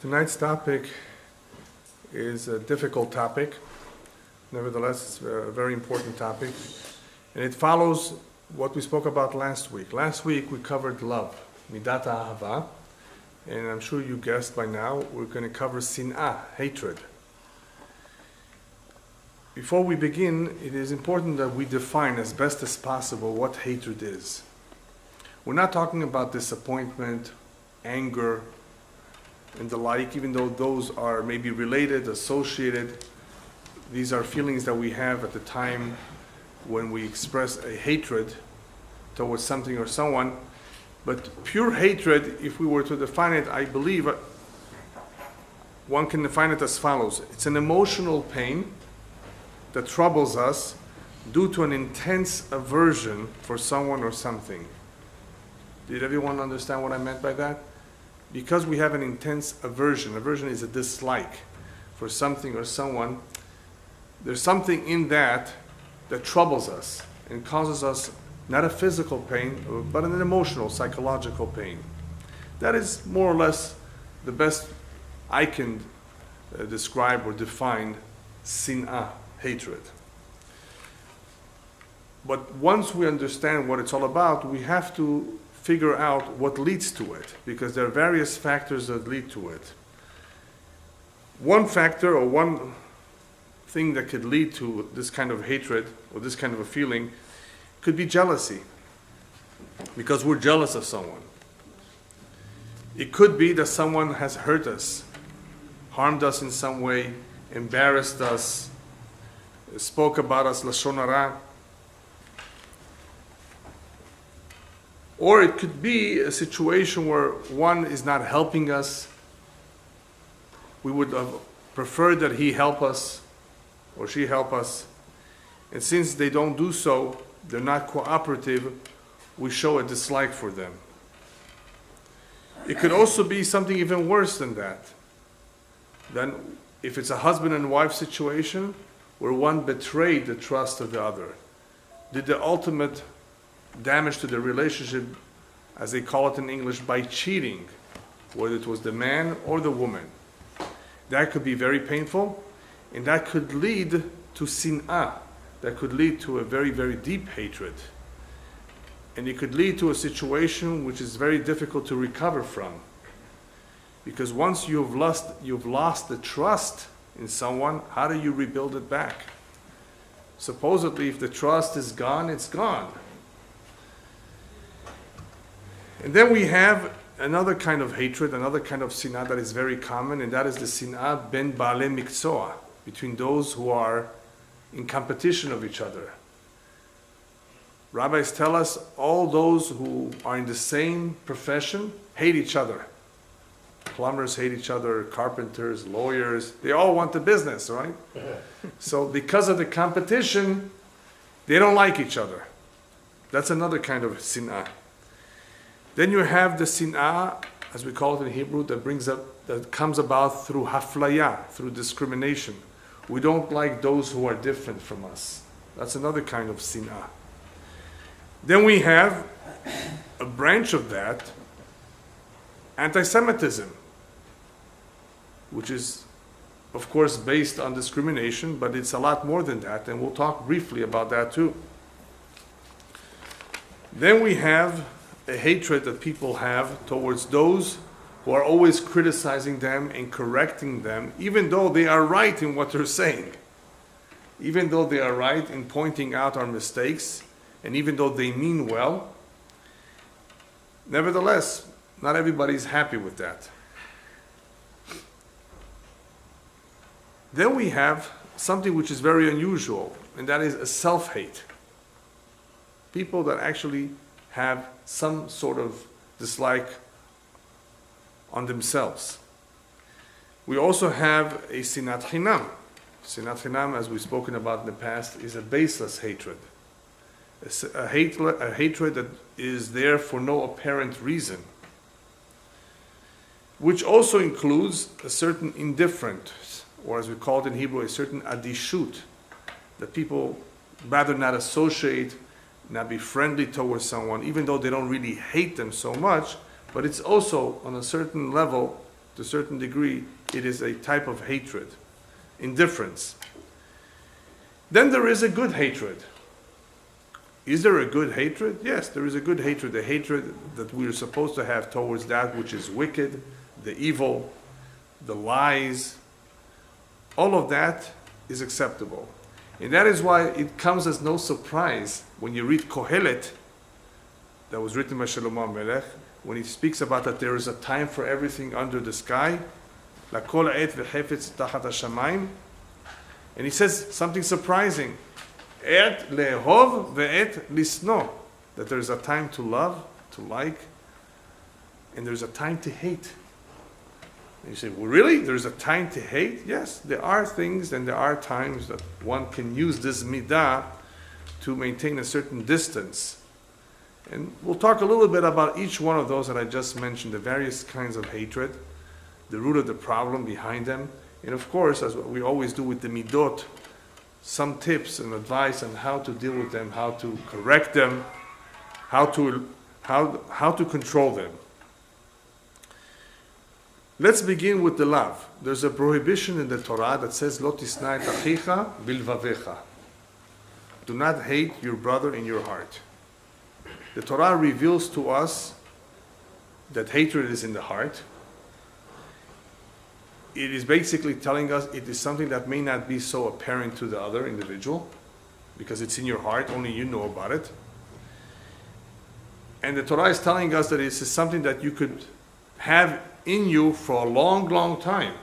Tonight's topic is a difficult topic. Nevertheless, it's a very important topic. And it follows what we spoke about last week. Last week we covered love, midat ahava. And I'm sure you guessed by now, we're going to cover sin'ah, hatred. Before we begin, it is important that we define as best as possible what hatred is. We're not talking about disappointment, anger, and the like, even though those are maybe related, associated. These are feelings that we have at the time when we express a hatred towards something or someone. But pure hatred, if we were to define it, I believe one can define it as follows. It's an emotional pain that troubles us due to an intense aversion for someone or something. Did everyone understand what I meant by that? Because we have an intense aversion is a dislike for something or someone, there's something in that that troubles us and causes us not a physical pain, but an emotional, psychological pain. That is more or less the best I can describe or define sin'ah, hatred. But once we understand what it's all about, we have to figure out what leads to it, because there are various factors that lead to it. One factor or one thing that could lead to this kind of hatred or this kind of a feeling could be jealousy, because we're jealous of someone. It could be that someone has hurt us, harmed us in some way, embarrassed us, spoke about us lashon hara. Or it could be a situation where one is not helping us. We would have preferred that he help us or she help us. And since they don't do so, they're not cooperative, we show a dislike for them. It could also be something even worse than that. Then if it's a husband and wife situation where one betrayed the trust of the other, did the ultimate damage to the relationship, as they call it in English, by cheating, whether it was the man or the woman. That could be very painful, and that could lead to sin'ah. That could lead to a very, very deep hatred. And it could lead to a situation which is very difficult to recover from. Because once you've lost the trust in someone, how do you rebuild it back? Supposedly, if the trust is gone, it's gone. And then we have another kind of hatred, another kind of sin'ah that is very common, and that is the sin'ah ben ba'alei mikzoah, between those who are in competition of each other. Rabbis tell us all those who are in the same profession hate each other. Plumbers hate each other, carpenters, lawyers, they all want the business, right? So because of the competition, they don't like each other. That's another kind of sin'ah. Then you have the sin'ah, as we call it in Hebrew, that comes about through haflaya, through discrimination. We don't like those who are different from us. That's another kind of sin'ah. Then we have a branch of that, anti-Semitism, which is, of course, based on discrimination, but it's a lot more than that, and we'll talk briefly about that too. Then we have a hatred that people have towards those who are always criticizing them and correcting them, even though they are right in what they're saying. Even though they are right in pointing out our mistakes, and even though they mean well, nevertheless, not everybody is happy with that. Then we have something which is very unusual, and that is a self-hate. People that actually have some sort of dislike on themselves. We also have a sinat chinam. Sinat chinam, as we've spoken about in the past, is a baseless hatred. A hatred that is there for no apparent reason, which also includes a certain indifference, or as we call it in Hebrew, a certain adishut, that people rather not associate, not be friendly towards someone, even though they don't really hate them so much, but it's also on a certain level to a certain degree, it is a type of hatred, indifference. Then there is a good hatred. Is there a good hatred? Yes, there is a good hatred, a hatred that we are supposed to have towards that which is wicked, the evil, the lies. All of that is acceptable. And that is why it comes as no surprise when you read Kohelet, that was written by Shlomo Melech, when he speaks about that there is a time for everything under the sky, L'kol ha'et v'chefetz tachat hashamayim, and he says something surprising, Et le'ehov ve'et lisno, that there is a time to love, to like, and there's a time to hate. And you say, well, really? There's a time to hate? Yes, there are things and there are times that one can use this midah to maintain a certain distance. And we'll talk a little bit about each one of those that I just mentioned, the various kinds of hatred, the root of the problem behind them. And of course, as we always do with the midot, some tips and advice on how to deal with them, how to correct them, how to control them. Let's begin with the love. There's a prohibition in the Torah that says, Lo tisna et achicha bilvavecha. Do not hate your brother in your heart. The Torah reveals to us that hatred is in the heart. It is basically telling us it is something that may not be so apparent to the other individual because it's in your heart, only you know about it. And the Torah is telling us that this is something that you could have in you for a long, long time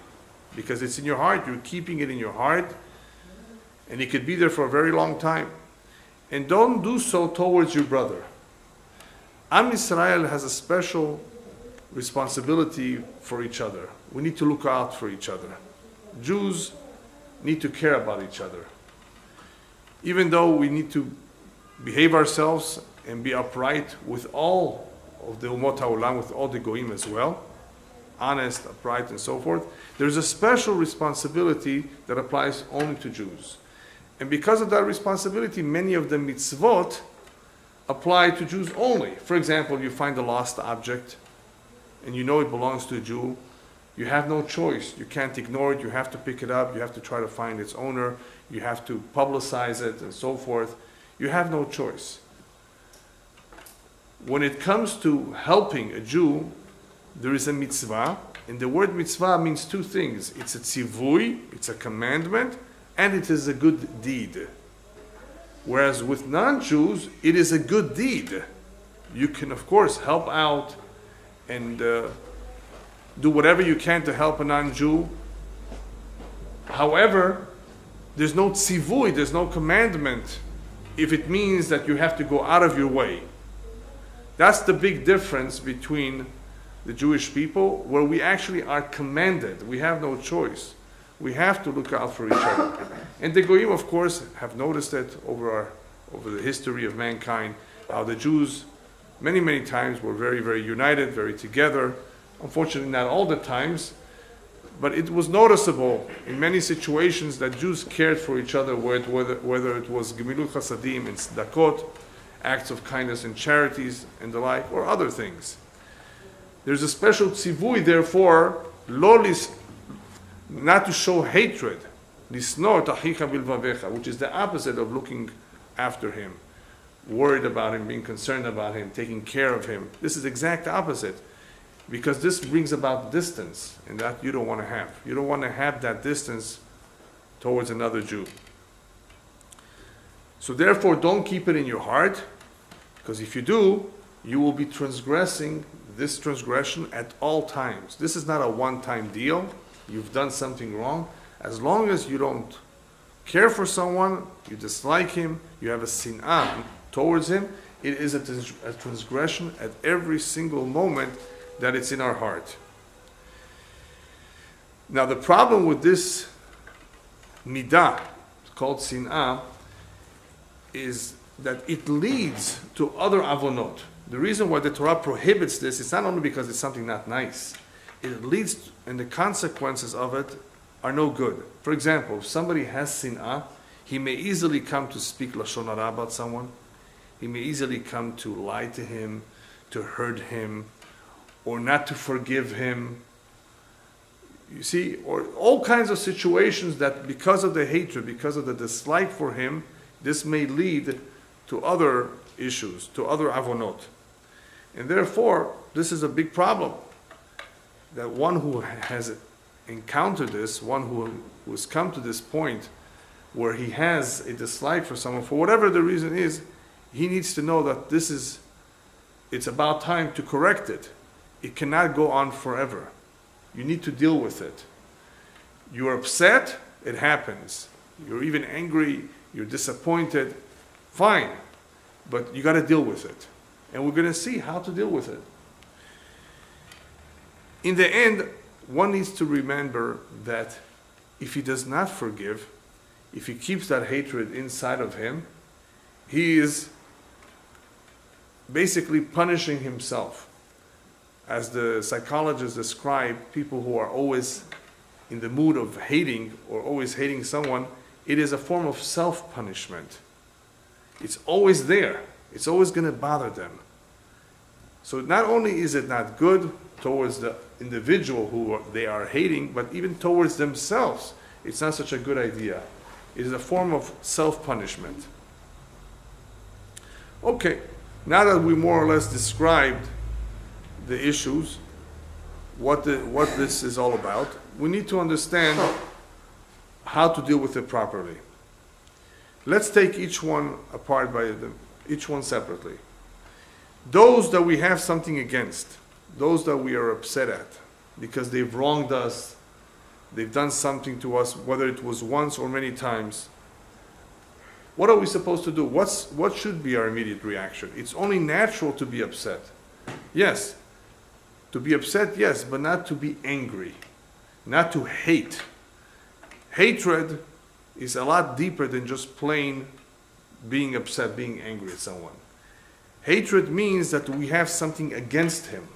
because it's in your heart. You're keeping it in your heart and it could be there for a very long time. And don't do so towards your brother. Am Yisrael has a special responsibility for each other. We need to look out for each other. Jews need to care about each other. Even though we need to behave ourselves and be upright with all of the Umot HaOlam, with all the Goyim as well, honest, upright, and so forth, there's a special responsibility that applies only to Jews. And because of that responsibility, many of the mitzvot apply to Jews only. For example, you find a lost object, and you know it belongs to a Jew. You have no choice. You can't ignore it. You have to pick it up. You have to try to find its owner. You have to publicize it, and so forth. You have no choice. When it comes to helping a Jew, there is a mitzvah, and the word mitzvah means two things. It's a tzivui, it's a commandment, and it is a good deed. Whereas with non-Jews, it is a good deed. You can, of course, help out and do whatever you can to help a non-Jew. However, there's no tzivui, there's no commandment if it means that you have to go out of your way. That's the big difference between the Jewish people, where we actually are commanded. We have no choice. We have to look out for each other. And the Goyim, of course, have noticed it over the history of mankind, how the Jews many, many times were very, very united, very together. Unfortunately, not all the times, but it was noticeable in many situations that Jews cared for each other, whether it was Gemilut Chasadim and Tzedakot, acts of kindness and charities and the like, or other things. There's a special tzivui, therefore, not to show hatred, lisnor tachicha bilvavecha, which is the opposite of looking after him, worried about him, being concerned about him, taking care of him. This is the exact opposite, because this brings about distance, and that you don't want to have. You don't want to have that distance towards another Jew. So therefore, don't keep it in your heart, because if you do, you will be transgressing this transgression at all times. This is not a one-time deal. You've done something wrong. As long as you don't care for someone, you dislike him, you have a sin'ah towards him, it is a transgression at every single moment that it's in our heart. Now the problem with this midah, called sin'ah, is that it leads to other avonot. The reason why the Torah prohibits this is not only because it's something not nice. It leads, and the consequences of it are no good. For example, if somebody has sin'ah, he may easily come to speak lashon hara about someone. He may easily come to lie to him, to hurt him, or not to forgive him. You see, or all kinds of situations that because of the hatred, because of the dislike for him, this may lead to other issues, to other avonot. And therefore, this is a big problem. That one who has encountered this, one who has come to this point where he has a dislike for someone, for whatever the reason is, he needs to know that it's about time to correct it. It cannot go on forever. You need to deal with it. You're upset, it happens. You're even angry, you're disappointed, fine. But you got to deal with it. And we're going to see how to deal with it. In the end, one needs to remember that if he does not forgive, if he keeps that hatred inside of him, he is basically punishing himself. As the psychologists describe people who are always in the mood of hating or always hating someone, it is a form of self-punishment. It's always there. It's always going to bother them. So not only is it not good towards the individual who they are hating, but even towards themselves, it's not such a good idea. It is a form of self-punishment. Okay, now that we more or less described the issues, what this is all about, we need to understand how to deal with it properly. Let's take each one apart each one separately. Those that we have something against, those that we are upset at because they've wronged us, they've done something to us, whether it was once or many times, what are we supposed to do? What should be our immediate reaction? It's only natural to be upset. Yes, to be upset, yes, but not to be angry, not to hate. Hatred is a lot deeper than just plain being upset, being angry at someone. Hatred means that we have something against him.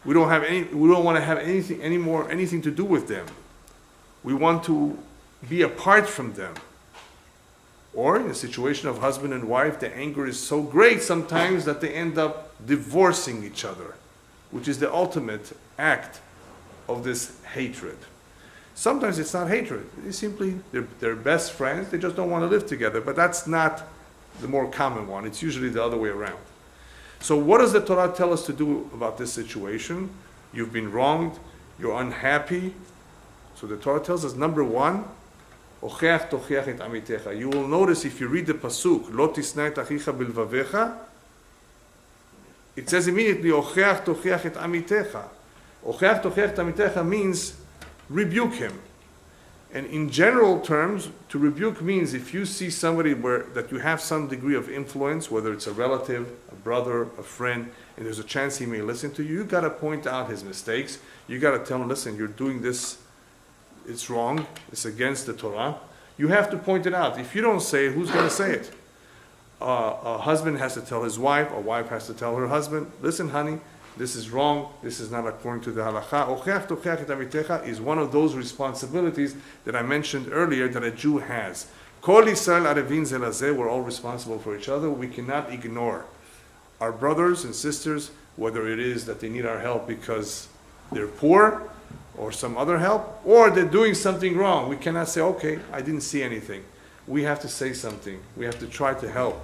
We don't want to have anything to do with them. We want to be apart from them. Or in a situation of husband and wife, the anger is so great sometimes that they end up divorcing each other, which is the ultimate act of this hatred. Sometimes it's not hatred. It's simply they're best friends. They just don't want to live together. But that's not the more common one. It's usually the other way around. So what does the Torah tell us to do about this situation? You've been wronged. You're unhappy. So the Torah tells us, number one, Ocheach tocheach et amitecha. You will notice if you read the pasuk, Lo tisna et achicha bilvavecha, it says immediately, Ocheach tocheach et amitecha. Ocheach tocheach et amitecha means rebuke him. And in general terms, to rebuke means if you see somebody that you have some degree of influence, whether it's a relative, a brother, a friend, and there's a chance he may listen to you, you got to point out his mistakes. You got to tell him, listen, you're doing this, it's wrong, it's against the Torah. You have to point it out. If you don't say it, who's going to say it? A husband has to tell his wife, a wife has to tell her husband, listen, honey, this is wrong, this is not according to the halakha. Ocheach tocheach et amitecha is one of those responsibilities that I mentioned earlier that a Jew has. Kol Yisrael arevin ze lazeh, we're all responsible for each other. We cannot ignore our brothers and sisters, whether it is that they need our help because they're poor, or some other help, or they're doing something wrong. We cannot say, okay, I didn't see anything. We have to say something. We have to try to help.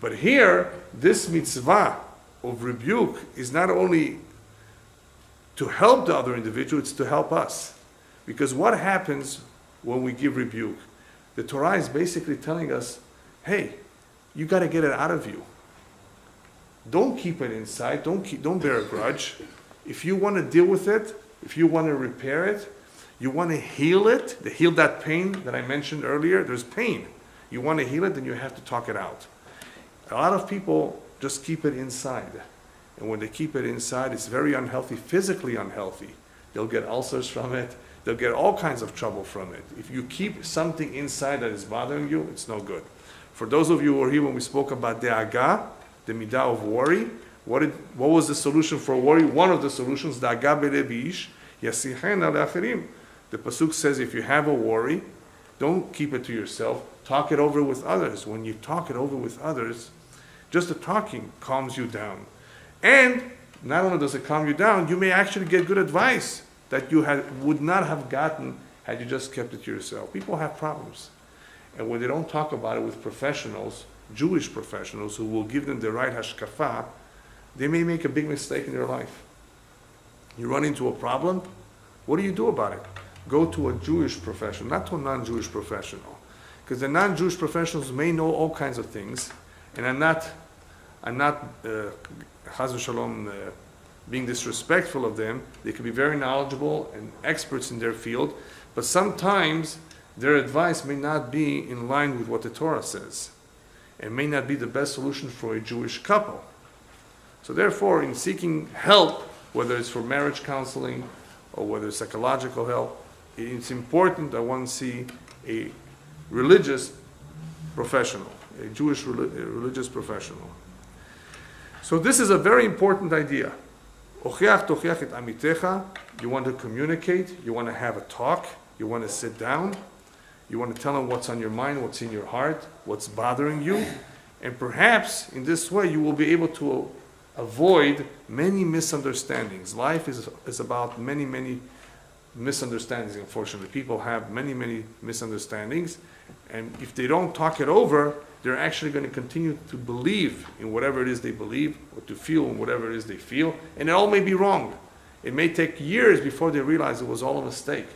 But here, this mitzvah of rebuke is not only to help the other individual, it's to help us. Because what happens when we give rebuke? The Torah is basically telling us, hey, you got to get it out of you. Don't keep it inside. Don't bear a grudge. If you want to deal with it, if you want to repair it, you want to heal it, to heal that pain that I mentioned earlier, there's pain. You want to heal it, then you have to talk it out. A lot of people just keep it inside. And when they keep it inside, it's very unhealthy, physically unhealthy. They'll get ulcers from it. They'll get all kinds of trouble from it. If you keep something inside that is bothering you, it's no good. For those of you who were here when we spoke about de'aga, the midah of worry, what was the solution for worry? One of the solutions, de'aga belebish, yasichena le'acherim. The pasuk says if you have a worry, don't keep it to yourself. Talk it over with others. When you talk it over with others, just the talking calms you down. And not only does it calm you down, you may actually get good advice that you would not have gotten had you just kept it to yourself. People have problems. And when they don't talk about it with professionals, Jewish professionals, who will give them the right hashkafa, they may make a big mistake in their life. You run into a problem, what do you do about it? Go to a Jewish professional, not to a non-Jewish professional. Because the non-Jewish professionals may know all kinds of things, and I'm not Chas v'shalom, being disrespectful of them. They could be very knowledgeable and experts in their field, but sometimes their advice may not be in line with what the Torah says, and may not be the best solution for a Jewish couple. So therefore, in seeking help, whether it's for marriage counseling or whether it's psychological help, it's important that one see a religious professional, a Jewish religious professional. So this is a very important idea. Ochiach tochiach et amitecha. You want to communicate, you want to have a talk, you want to sit down, you want to tell them what's on your mind, what's in your heart, what's bothering you, and perhaps in this way you will be able to avoid many misunderstandings. Life is about many misunderstandings, unfortunately. People have many misunderstandings, and if they don't talk it over, they're actually going to continue to believe in whatever it is they believe, or to feel in whatever it is they feel, and it all may be wrong. It may take years before they realize it was all a mistake.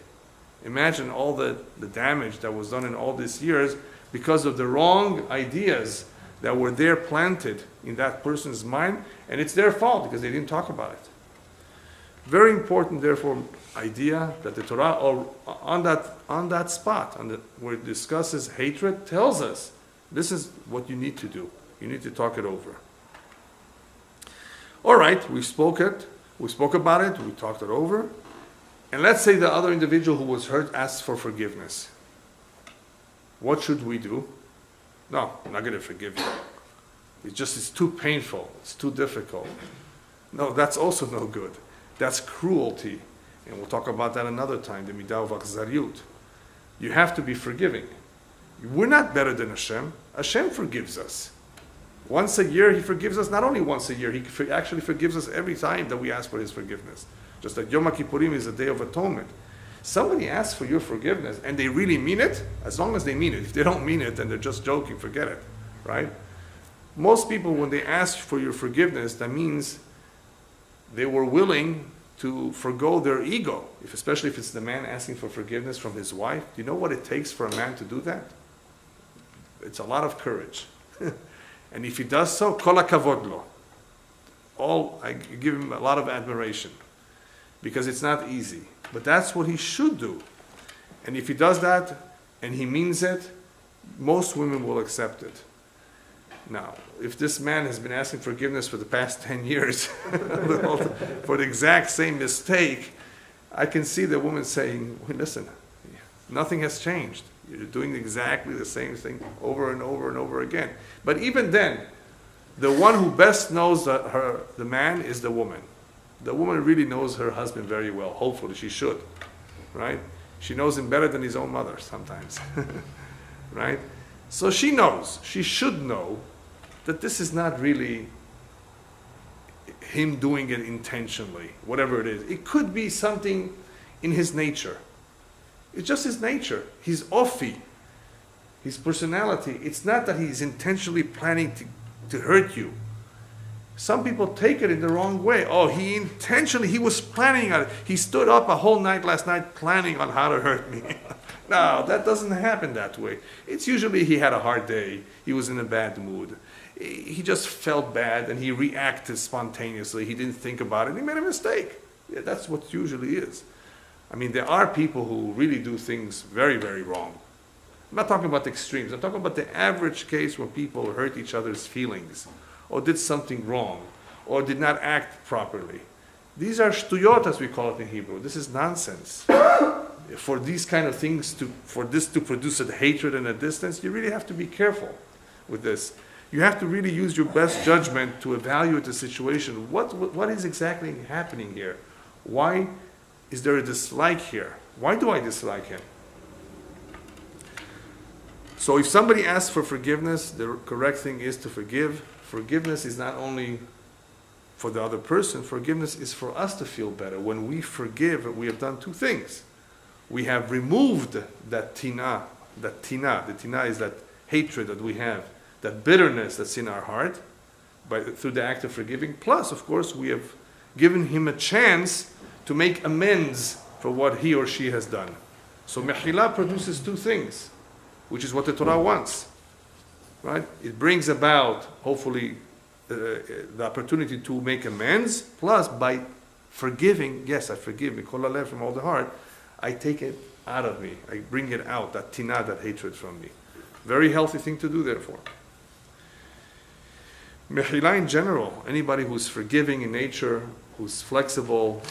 Imagine all the damage that was done in all these years because of the wrong ideas that were there planted in that person's mind, and it's their fault because they didn't talk about it. Very important, therefore, idea that the Torah, or on that spot, where it discusses hatred, tells us this is what you need to do. You need to talk it over. All right, we spoke about it, we talked it over, and let's say the other individual who was hurt asks for forgiveness. What should we do? No, I'm not going to forgive you. It's too painful. It's too difficult. No, that's also no good. That's cruelty. And we'll talk about that another time, the midah of achzariyut. You have to be forgiving. We're not better than Hashem. Hashem forgives us. Once a year, He forgives us. Not only once a year, He actually forgives us every time that we ask for His forgiveness. Just like Yom Kippurim is a day of atonement. Somebody asks for your forgiveness and they really mean it, as long as they mean it. If they don't mean it, then they're just joking, forget it, right? Most people, when they ask for your forgiveness, that means they were willing to forgo their ego, especially if it's the man asking for forgiveness from his wife. Do you know what it takes for a man to do that? It's a lot of courage. And if he does so, kol hakavod lo. I give him a lot of admiration, because it's not easy. But that's what he should do. And if he does that, and he means it, most women will accept it. Now, if this man has been asking forgiveness for the past 10 years for the exact same mistake, I can see the woman saying, well, listen, nothing has changed. You're doing exactly the same thing over and over and over again. But even then, the one who best knows the man is the woman. The woman really knows her husband very well. Hopefully she should, right? She knows him better than his own mother sometimes, right? So she knows, she should know that this is not really him doing it intentionally, whatever it is. It could be something in his nature. It's just his nature, his ofi, his personality. It's not that he's intentionally planning to hurt you. Some people take it in the wrong way. Oh, he was planning on it. He stood up a whole night last night planning on how to hurt me. No, that doesn't happen that way. It's usually he had a hard day. He was in a bad mood. He just felt bad and he reacted spontaneously. He didn't think about it. He made a mistake. Yeah, that's what usually is. I mean, there are people who really do things very, very wrong. I'm not talking about the extremes. I'm talking about the average case where people hurt each other's feelings, or did something wrong, or did not act properly. These are shtuyot, as we call it in Hebrew. This is nonsense. For these kind of things, for this to produce a hatred and a distance, you really have to be careful with this. You have to really use your best judgment to evaluate the situation. What is exactly happening here? Why is there a dislike here? Why do I dislike him? So if somebody asks for forgiveness, the correct thing is to forgive. Forgiveness is not only for the other person. Forgiveness is for us to feel better. When we forgive, we have done two things. We have removed that tina. The tina is that hatred that we have, that bitterness that's in our heart, through the act of forgiving. Plus, of course, we have given him a chance to make amends for what he or she has done. So mehila produces two things, which is what the Torah wants. Right? It brings about, hopefully, the opportunity to make amends. Plus, by forgiving, yes, I forgive mikol halev, from all the heart, I take it out of me. I bring it out, that tina, that hatred from me. Very healthy thing to do, therefore. Mehila in general, anybody who's forgiving in nature, who's flexible,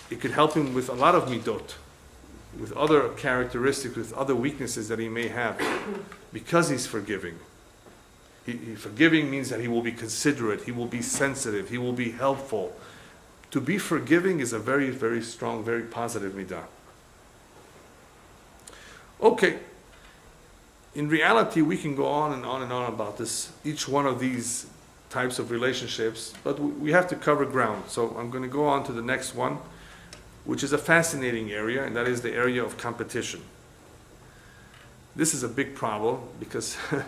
it could help him with a lot of midot, with other characteristics, with other weaknesses that he may have, because he's forgiving. Forgiving means that he will be considerate, he will be sensitive, he will be helpful. To be forgiving is a very, very strong, very positive midah. Okay. In reality, we can go on and on and on about this, each one of these types of relationships, but we have to cover ground. So I'm going to go on to the next one, which is a fascinating area, and that is the area of competition. This is a big problem because a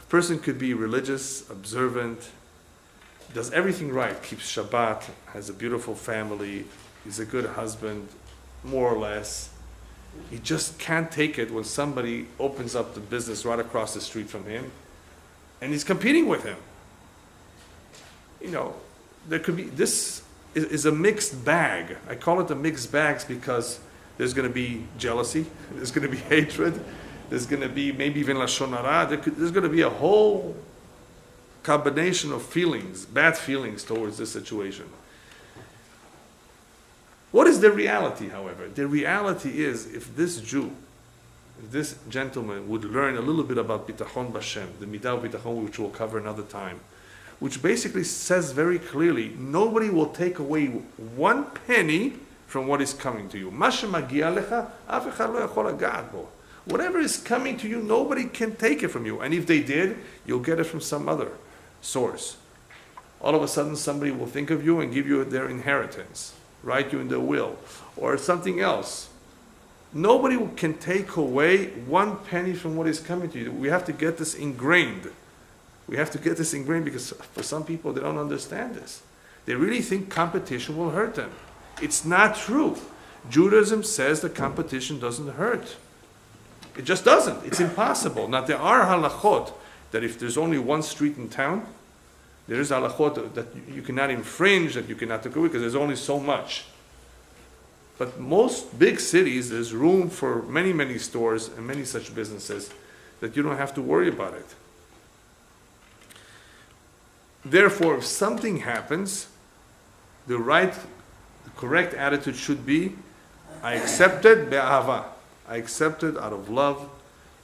person could be religious, observant, does everything right, keeps Shabbat, has a beautiful family, he's a good husband, more or less. He just can't take it when somebody opens up the business right across the street from him and he's competing with him. You know, there could be, this is a mixed bag. I call it a mixed bags because there's going to be jealousy, there's going to be hatred, there's going to be maybe even lashon hara, there's going to be a whole combination of feelings, bad feelings towards this situation. What is the reality, however? The reality is, if this Jew, if this gentleman would learn a little bit about bitachon b'Hashem, the midah of bitachon, which we'll cover another time, which basically says very clearly, nobody will take away one penny from what is coming to you. Whatever is coming to you, nobody can take it from you. And if they did, you'll get it from some other source. All of a sudden, somebody will think of you and give you their inheritance, write you in their will, or something else. Nobody can take away one penny from what is coming to you. We have to get this ingrained. We have to get this ingrained because for some people, they don't understand this. They really think competition will hurt them. It's not true. Judaism says that competition doesn't hurt. It just doesn't. It's impossible. Now, there are halachot that if there's only one street in town, there is halachot that you cannot infringe, that you cannot take away, because there's only so much. But most big cities, there's room for many, many stores and many such businesses that you don't have to worry about it. Therefore, if something happens, the correct attitude should be, I accept it be'ahava. I accept it out of love,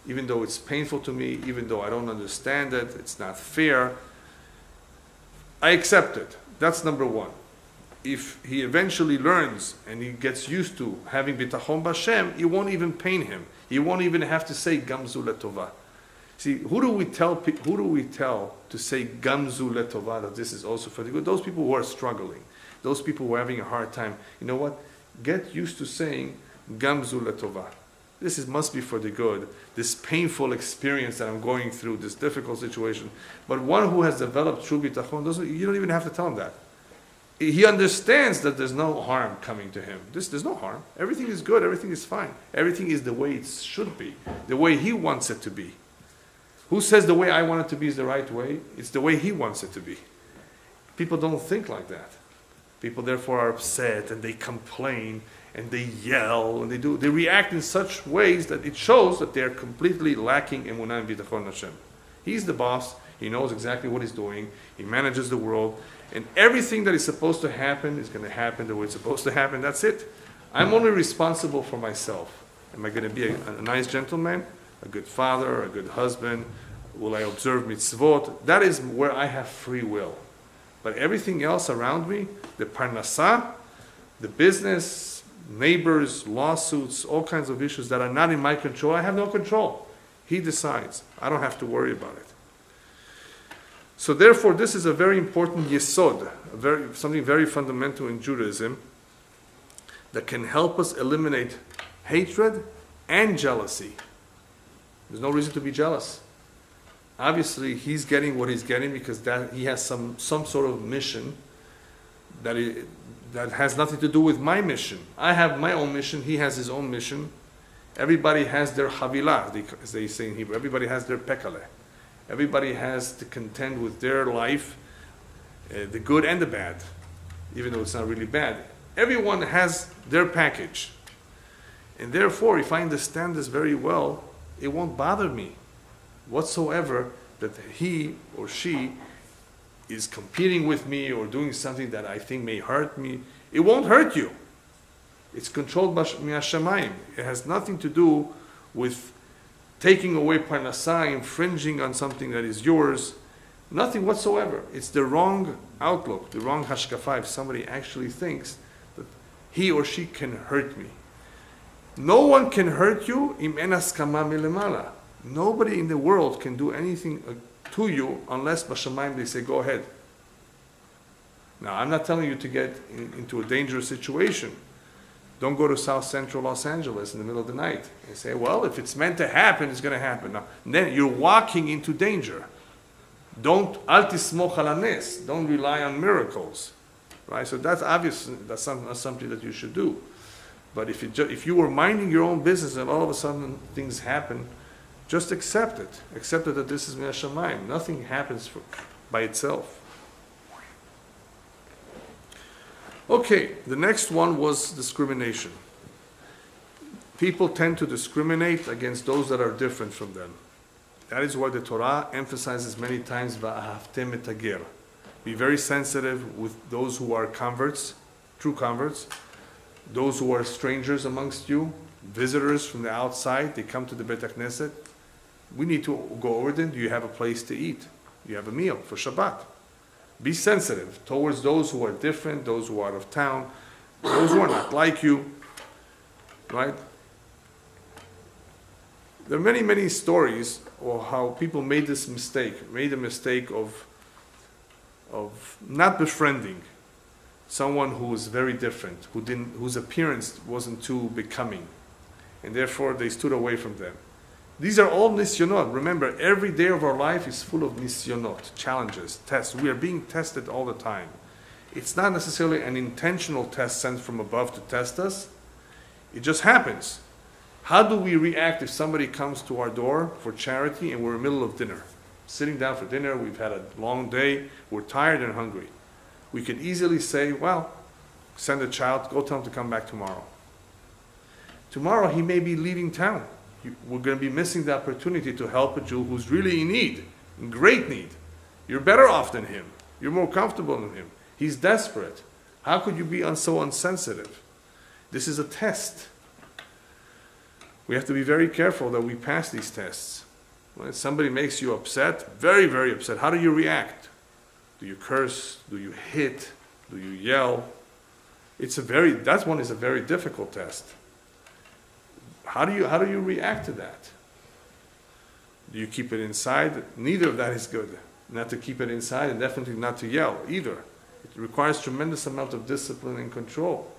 even though it's painful to me, even though I don't understand it, it's not fair. I accept it. That's number one. If he eventually learns and he gets used to having bitachon b'Hashem, it won't even pain him. He won't even have to say gamzu letova. See, who do we tell to say gamzu letova, that this is also for the good? Those people who are struggling, those people who are having a hard time. You know what? Get used to saying gamzu letova. This must be for the good, this painful experience that I'm going through, this difficult situation. But one who has developed true bitachon, you don't even have to tell him that. He understands that there's no harm coming to him. There's no harm. Everything is good, everything is fine. Everything is the way it should be, the way he wants it to be. Who says the way I want it to be is the right way? It's the way he wants it to be. People don't think like that. People therefore are upset and they complain and they yell and they react in such ways that it shows that they're completely lacking emunah and bitachon Hashem. He's the boss. He knows exactly what he's doing. He manages the world. And everything that is supposed to happen is going to happen the way it's supposed to happen. That's it. I'm only responsible for myself. Am I going to be a nice gentleman, a good father, a good husband? Will I observe mitzvot? That is where I have free will. But everything else around me, the parnasah, the business, neighbors, lawsuits, all kinds of issues that are not in my control, I have no control. He decides. I don't have to worry about it. So therefore, this is a very important yesod, something very fundamental in Judaism that can help us eliminate hatred and jealousy. There's no reason to be jealous. Obviously, he's getting what he's getting because he has some sort of mission that has nothing to do with my mission. I have my own mission. He has his own mission. Everybody has their havilah, as they say in Hebrew. Everybody has their pekale. Everybody has to contend with their life, the good and the bad, even though it's not really bad. Everyone has their package. And therefore, if I understand this very well, it won't bother me whatsoever that he or she is competing with me or doing something that I think may hurt me. It won't hurt you. It's controlled by Hashemayim. It has nothing to do with taking away parnasah, infringing on something that is yours. Nothing whatsoever. It's the wrong outlook, the wrong hashkafa if somebody actually thinks that he or she can hurt me. No one can hurt you im en haskama milemala. Nobody in the world can do anything to you unless b'shamayim they say, go ahead. Now, I'm not telling you to get into a dangerous situation. Don't go to South Central Los Angeles in the middle of the night and say, well, if it's meant to happen, it's going to happen. Now, then you're walking into danger. Don't al tismoch al hanes. Don't rely on miracles. Right? So that's obvious. That's not something that you should do. But if you were minding your own business and all of a sudden things happen, just accept it. Accept it that this is min hashamayim. Nothing happens by itself. Okay, the next one was discrimination. People tend to discriminate against those that are different from them. That is why the Torah emphasizes many times va'ahavtem et hager. Be very sensitive with those who are converts, true converts, those who are strangers amongst you, visitors from the outside, they come to the Beit HaKnesset. We need to go over them. Do you have a place to eat? Do you have a meal for Shabbat? Be sensitive towards those who are different, those who are out of town, those who are not like you, right? There are many, many stories of how people made a mistake of not befriending someone who was very different, whose appearance wasn't too becoming, and therefore they stood away from them. These are all nisyonot. Remember, every day of our life is full of nisyonot, challenges, tests. We are being tested all the time. It's not necessarily an intentional test sent from above to test us. It just happens. How do we react if somebody comes to our door for charity and we're in the middle of dinner? Sitting down for dinner, we've had a long day, we're tired and hungry. We could easily say, well, send a child, go tell him to come back tomorrow. Tomorrow he may be leaving town. We're going to be missing the opportunity to help a Jew who's really in need, in great need. You're better off than him. You're more comfortable than him. He's desperate. How could you be so insensitive? This is a test. We have to be very careful that we pass these tests. When somebody makes you upset, very, very upset, how do you react? Do you curse? Do you hit? Do you yell? That one is a very difficult test. How do you react to that? Do you keep it inside? Neither of that is good. Not to keep it inside and definitely not to yell either. It requires tremendous amount of discipline and control.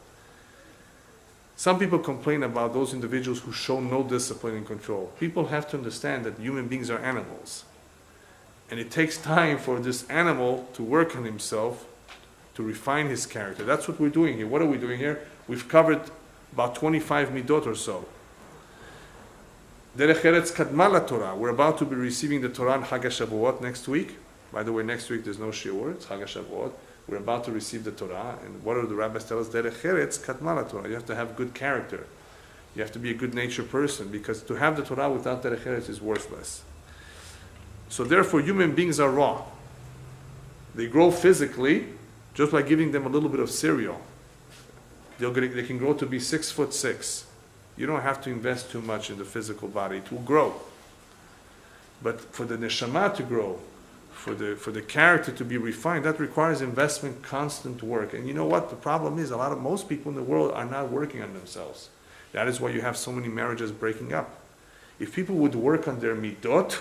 Some people complain about those individuals who show no discipline and control. People have to understand that human beings are animals. And it takes time for this animal to work on himself, to refine his character. That's what we're doing here. What are we doing here? We've covered about 25 midot or so. Derech Eretz Kadma la Torah. We're about to be receiving the Torah on Chag HaShavuot next week. By the way, next week there's no shiur, it's Chag HaShavuot. We're about to receive the Torah, and what do the rabbis tell us? Derech Eretz Kadma la Torah. You have to have good character. You have to be a good-natured person, because to have the Torah without Derech Eretz is worthless. So therefore, human beings are raw. They grow physically just by giving them a little bit of cereal. They can grow to be 6'6". You don't have to invest too much in the physical body. It will grow. But for the neshama to grow, for the character to be refined, that requires investment, constant work. And you know what? The problem is most people in the world are not working on themselves. That is why you have so many marriages breaking up. If people would work on their midot,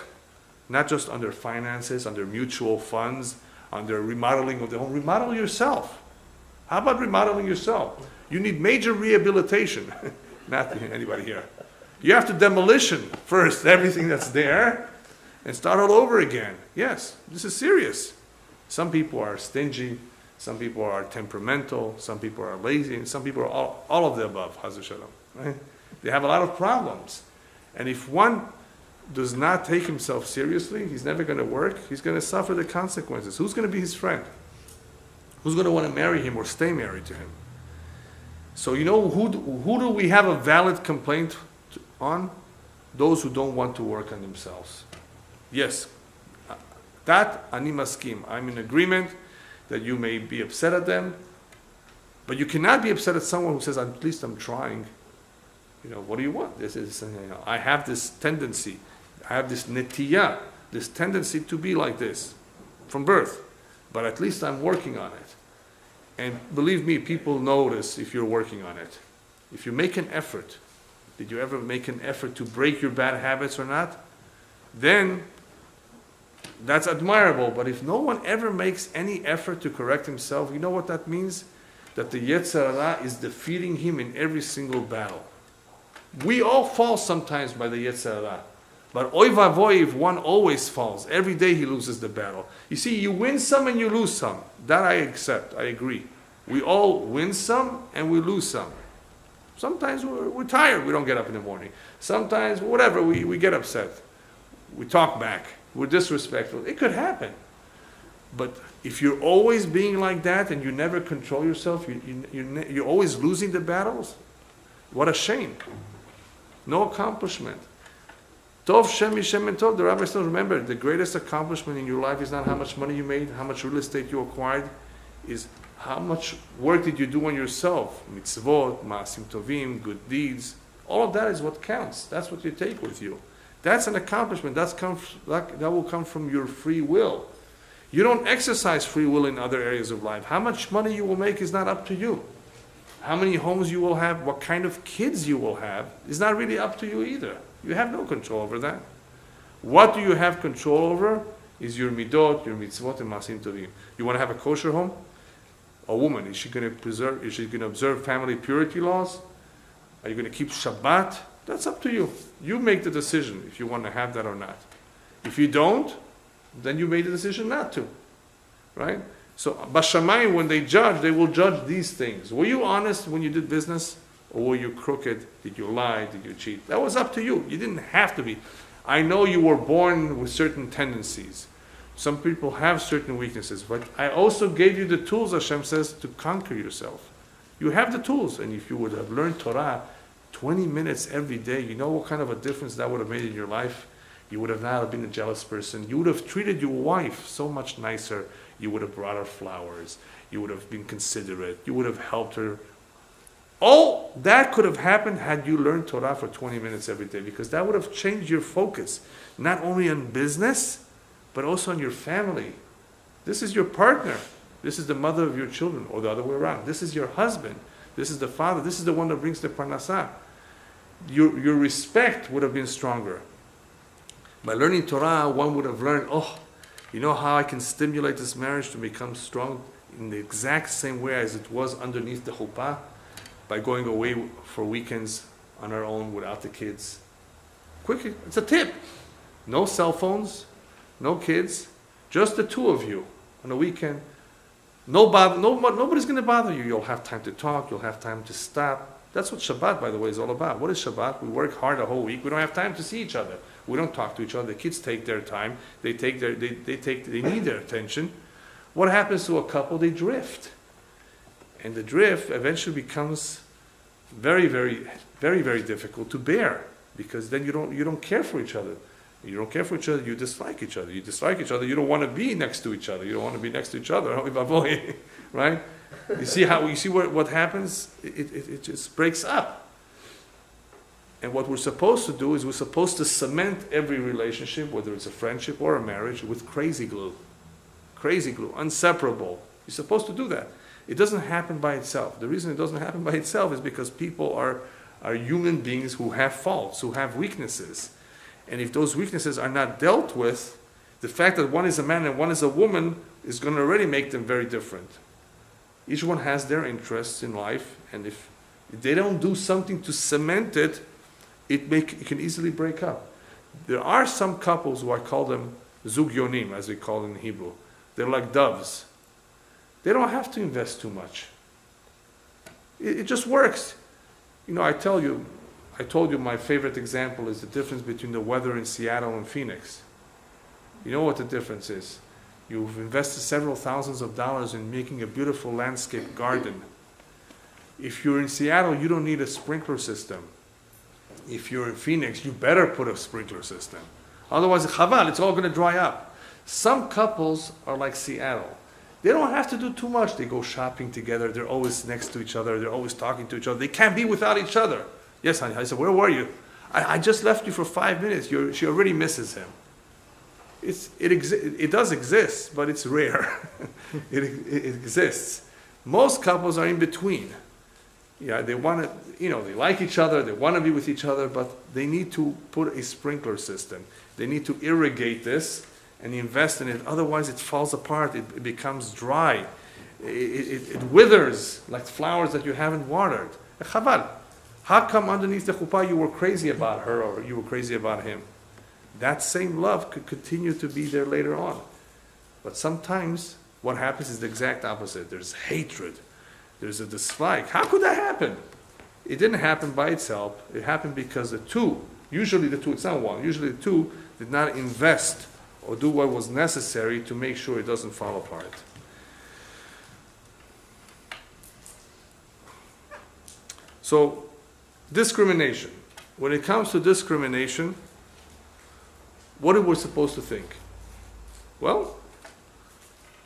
not just under finances, under mutual funds, under remodeling of the home. Remodel yourself. How about remodeling yourself? You need major rehabilitation. Not anybody here. You have to demolition first everything that's there and start all over again. Yes, this is serious. Some people are stingy, some people are temperamental, some people are lazy, and some people are all of the above, Chas v'shalom, right? They have a lot of problems. And if one does not take himself seriously, he's never going to work, he's going to suffer the consequences. Who's going to be his friend? Who's going to want to marry him or stay married to him? So you know, who do we have a valid complaint on? Those who don't want to work on themselves. Yes, that ani maskim. I'm in agreement that you may be upset at them, but you cannot be upset at someone who says, at least I'm trying. You know, what do you want? This is, I have this tendency, I have this netiyah, this tendency to be like this from birth, but at least I'm working on it. And believe me, people notice if you're working on it. If you make an effort, did you ever make an effort to break your bad habits or not? Then that's admirable. But if no one ever makes any effort to correct himself, you know what that means? That the Yetzer Hara is defeating him in every single battle. We all fall sometimes by the Yetzer Hara. But oy vavoy if one always falls. Every day he loses the battle. You see, you win some and you lose some. That I accept. I agree. We all win some and we lose some. Sometimes we're tired. We don't get up in the morning. Sometimes, whatever, we get upset. We talk back. We're disrespectful. It could happen. But if you're always being like that and you never control yourself, you're always losing the battles, what a shame. No accomplishment. Tov Shem Yishem and Tov. The rabbi says, remember, the greatest accomplishment in your life is not how much money you made, how much real estate you acquired, is how much work did you do on yourself. Mitzvot, Maasim Tovim, good deeds. All of that is what counts. That's what you take with you. That's an accomplishment. That will come from your free will. You don't exercise free will in other areas of life. How much money you will make is not up to you. How many homes you will have, what kind of kids you will have, is not really up to you either. You have no control over that. What do you have control over is your midot, your mitzvot, and masim tovim. You want to have a kosher home? A woman, is she going to observe family purity laws? Are you going to keep Shabbat? That's up to you. You make the decision if you want to have that or not. If you don't, then you made the decision not to. Right? So, Bashamayim, when they judge, they will judge these things. Were you honest when you did business? Or were you crooked? Did you lie? Did you cheat? That was up to you. You didn't have to be. I know you were born with certain tendencies. Some people have certain weaknesses. But I also gave you the tools, Hashem says, to conquer yourself. You have the tools. And if you would have learned Torah 20 minutes every day, you know what kind of a difference that would have made in your life? You would have not been a jealous person. You would have treated your wife so much nicer. You would have brought her flowers. You would have been considerate. You would have helped her. All that could have happened had you learned Torah for 20 minutes every day, because that would have changed your focus, not only on business, but also on your family. This is your partner. This is the mother of your children, or the other way around. This is your husband. This is the father. This is the one that brings the parnasah. Your respect would have been stronger. By learning Torah, one would have learned, oh, you know how I can stimulate this marriage to become strong in the exact same way as it was underneath the chuppah? By going away for weekends on our own without the kids. Quick, it's a tip. No cell phones, no kids, just the two of you on a weekend. Nobody's going to bother you. You'll have time to talk. You'll have time to stop. That's what Shabbat, by the way, is all about. What is Shabbat? We work hard a whole week. We don't have time to see each other. We don't talk to each other. The kids take their time. They need their attention. What happens to a couple? They drift. And the drift eventually becomes very, very, very, very difficult to bear, because then you don't care for each other. You don't care for each other. You dislike each other. You dislike each other. You don't want to be next to each other. You don't want to be next to each other, right? You see what happens? It just breaks up. And what we're supposed to do is we're supposed to cement every relationship, whether it's a friendship or a marriage, with crazy glue, inseparable. You're supposed to do that. It doesn't happen by itself. The reason it doesn't happen by itself is because people are human beings who have faults, who have weaknesses. And if those weaknesses are not dealt with, the fact that one is a man and one is a woman is going to already make them very different. Each one has their interests in life, and if they don't do something to cement it, it can easily break up. There are some couples who I call them zug yonim, as we call in Hebrew. They're like doves. They don't have to invest too much. It just works. You know, I told you my favorite example is the difference between the weather in Seattle and Phoenix. You know what the difference is. You've invested several thousands of dollars in making a beautiful landscape garden. If you're in Seattle, you don't need a sprinkler system. If you're in Phoenix, you better put a sprinkler system. Otherwise, chaval, it's all going to dry up. Some couples are like Seattle. They don't have to do too much. They go shopping together. They're always next to each other. They're always talking to each other. They can't be without each other. Yes, honey. I said, where were you? I just left you for 5 minutes. She already misses him. It does exist, but it's rare. it exists. Most couples are in between. Yeah, they want to, they like each other, they want to be with each other, but they need to put a sprinkler system. They need to irrigate this and invest in it. Otherwise, it falls apart. It becomes dry. It withers like flowers that you haven't watered. Chaval. How come underneath the chuppah you were crazy about her or you were crazy about him? That same love could continue to be there later on. But sometimes what happens is the exact opposite. There's hatred. There's a dislike. How could that happen? It didn't happen by itself. It happened because usually the two, it's not one, usually the two did not invest or do what was necessary to make sure it doesn't fall apart. So, discrimination. When it comes to discrimination, what are we supposed to think? Well,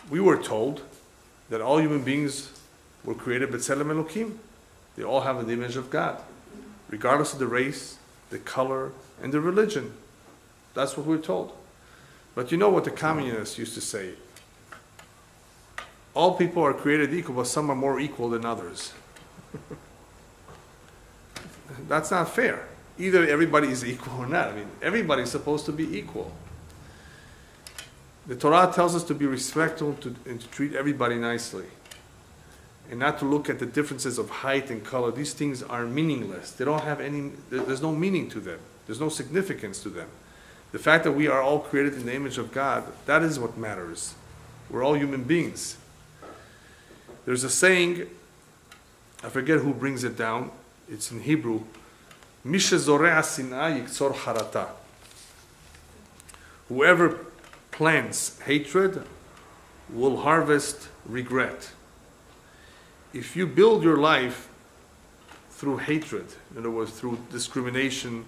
we were told that all human beings were created b'tselem Elokim. They all have the image of God, regardless of the race, the color, and the religion. That's what we're told. But you know what the communists used to say? All people are created equal, but some are more equal than others. That's not fair. Either everybody is equal or not. I mean, everybody's supposed to be equal. The Torah tells us to be respectful and to treat everybody nicely. And not to look at the differences of height and color. These things are meaningless. They don't have there's no meaning to them. There's no significance to them. The fact that we are all created in the image of God, that is what matters. We're all human beings. There's a saying, I forget who brings it down, it's in Hebrew, whoever plants hatred will harvest regret. If you build your life through hatred, in other words, through discrimination,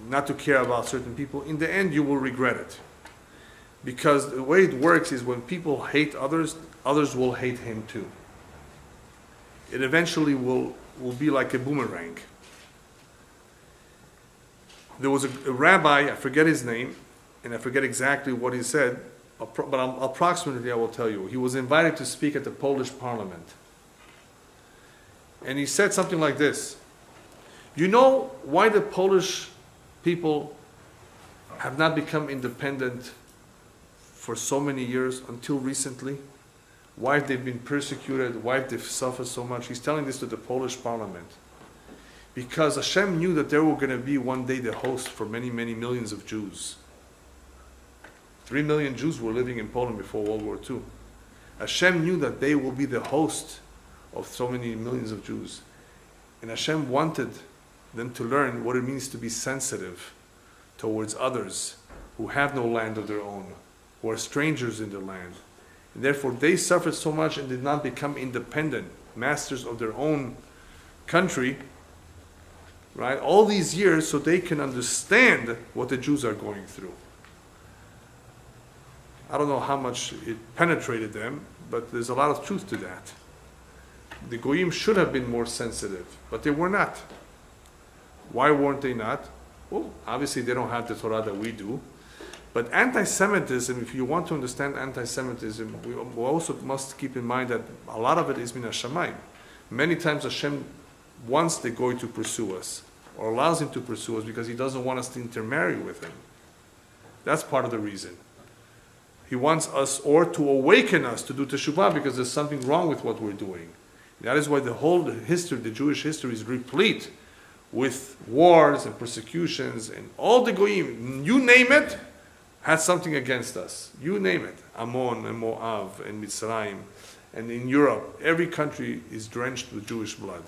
not to care about certain people, in the end you will regret it. Because the way it works is when people hate others, others will hate him too. It eventually will be like a boomerang. There was a rabbi, I forget his name, and I forget exactly what he said, but approximately I will tell you. He was invited to speak at the Polish parliament. And he said something like this. You know why the Polish people have not become independent for so many years until recently? Why they've been persecuted, why they've suffered so much. He's telling this to the Polish parliament. Because Hashem knew that they were going to be one day the host for many, many millions of Jews. 3 million Jews were living in Poland before World War II. Hashem knew that they will be the host of so many millions of Jews. And Hashem wanted them to learn what it means to be sensitive towards others who have no land of their own, who are strangers in their land. And therefore they suffered so much and did not become independent, masters of their own country, right? All these years so they can understand what the Jews are going through. I don't know how much it penetrated them, but there's a lot of truth to that. The Goyim should have been more sensitive, but they were not. Why weren't they not? Well, obviously they don't have the Torah that we do. But anti-Semitism, if you want to understand anti-Semitism, we also must keep in mind that a lot of it is min hashamayim. Many times Hashem wants the Goy to pursue us. or allows him to pursue us because he doesn't want us to intermarry with him. That's part of the reason. He wants us, or to awaken us to do teshuvah, because there's something wrong with what we're doing. That is why the whole history, the Jewish history, is replete with wars and persecutions, and all the goyim, you name it, had something against us. You name it. Ammon and Moab and Mitzrayim. And in Europe, every country is drenched with Jewish blood.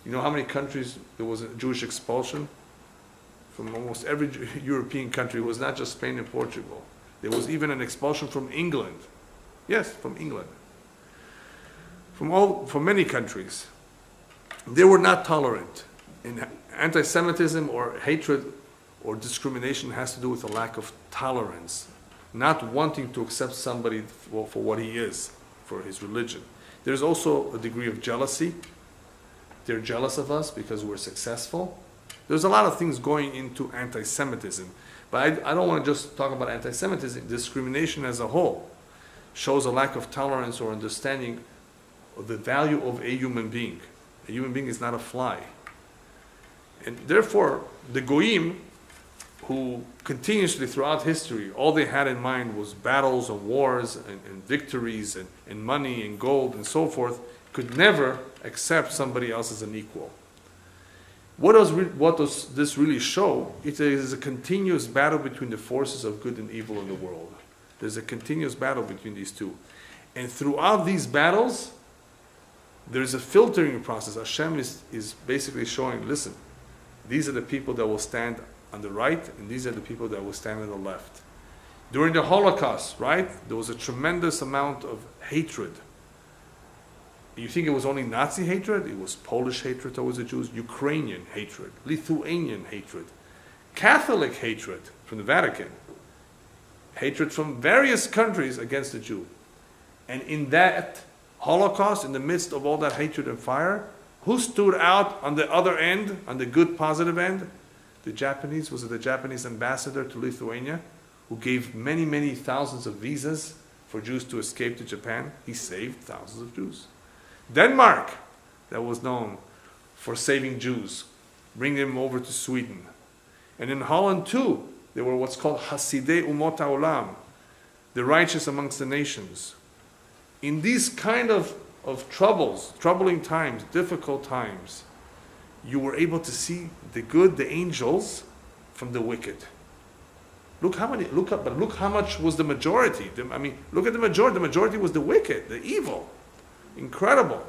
You know how many countries there was a Jewish expulsion? From almost every European country. It was not just Spain and Portugal. There was even an expulsion from England. Yes, from England. From many countries. They were not tolerant. And anti-Semitism or hatred or discrimination has to do with a lack of tolerance. Not wanting to accept somebody for what he is, for his religion. There's also a degree of jealousy. They're jealous of us because we're successful. There's a lot of things going into anti-Semitism. But I don't want to just talk about anti-Semitism. Discrimination as a whole shows a lack of tolerance or understanding of the value of a human being. A human being is not a fly. And therefore, the Goyim, who continuously throughout history, all they had in mind was battles and wars and victories and money and gold and so forth, could never accept somebody else as an equal. What does this really show? It is a continuous battle between the forces of good and evil in the world. There's a continuous battle between these two. And throughout these battles, there's a filtering process. Hashem is basically showing, listen, these are the people that will stand on the right, and these are the people that will stand on the left. During the Holocaust, right, there was a tremendous amount of hatred. You think it was only Nazi hatred? It was Polish hatred towards the Jews, Ukrainian hatred, Lithuanian hatred, Catholic hatred from the Vatican, hatred from various countries against the Jew. And in that Holocaust, in the midst of all that hatred and fire, who stood out on the other end, on the good, positive end? The Japanese. Was it the Japanese ambassador to Lithuania, who gave many, many thousands of visas for Jews to escape to Japan? He saved thousands of Jews. Denmark, that was known for saving Jews, bringing them over to Sweden. And in Holland too, there were what's called Hasidei Umot HaOlam, the righteous amongst the nations. In these kind of troubles, troubling times, difficult times, you were able to see the good, the angels, from the wicked. Look how much was the majority. Look at the majority. The majority was the wicked, the evil. Incredible.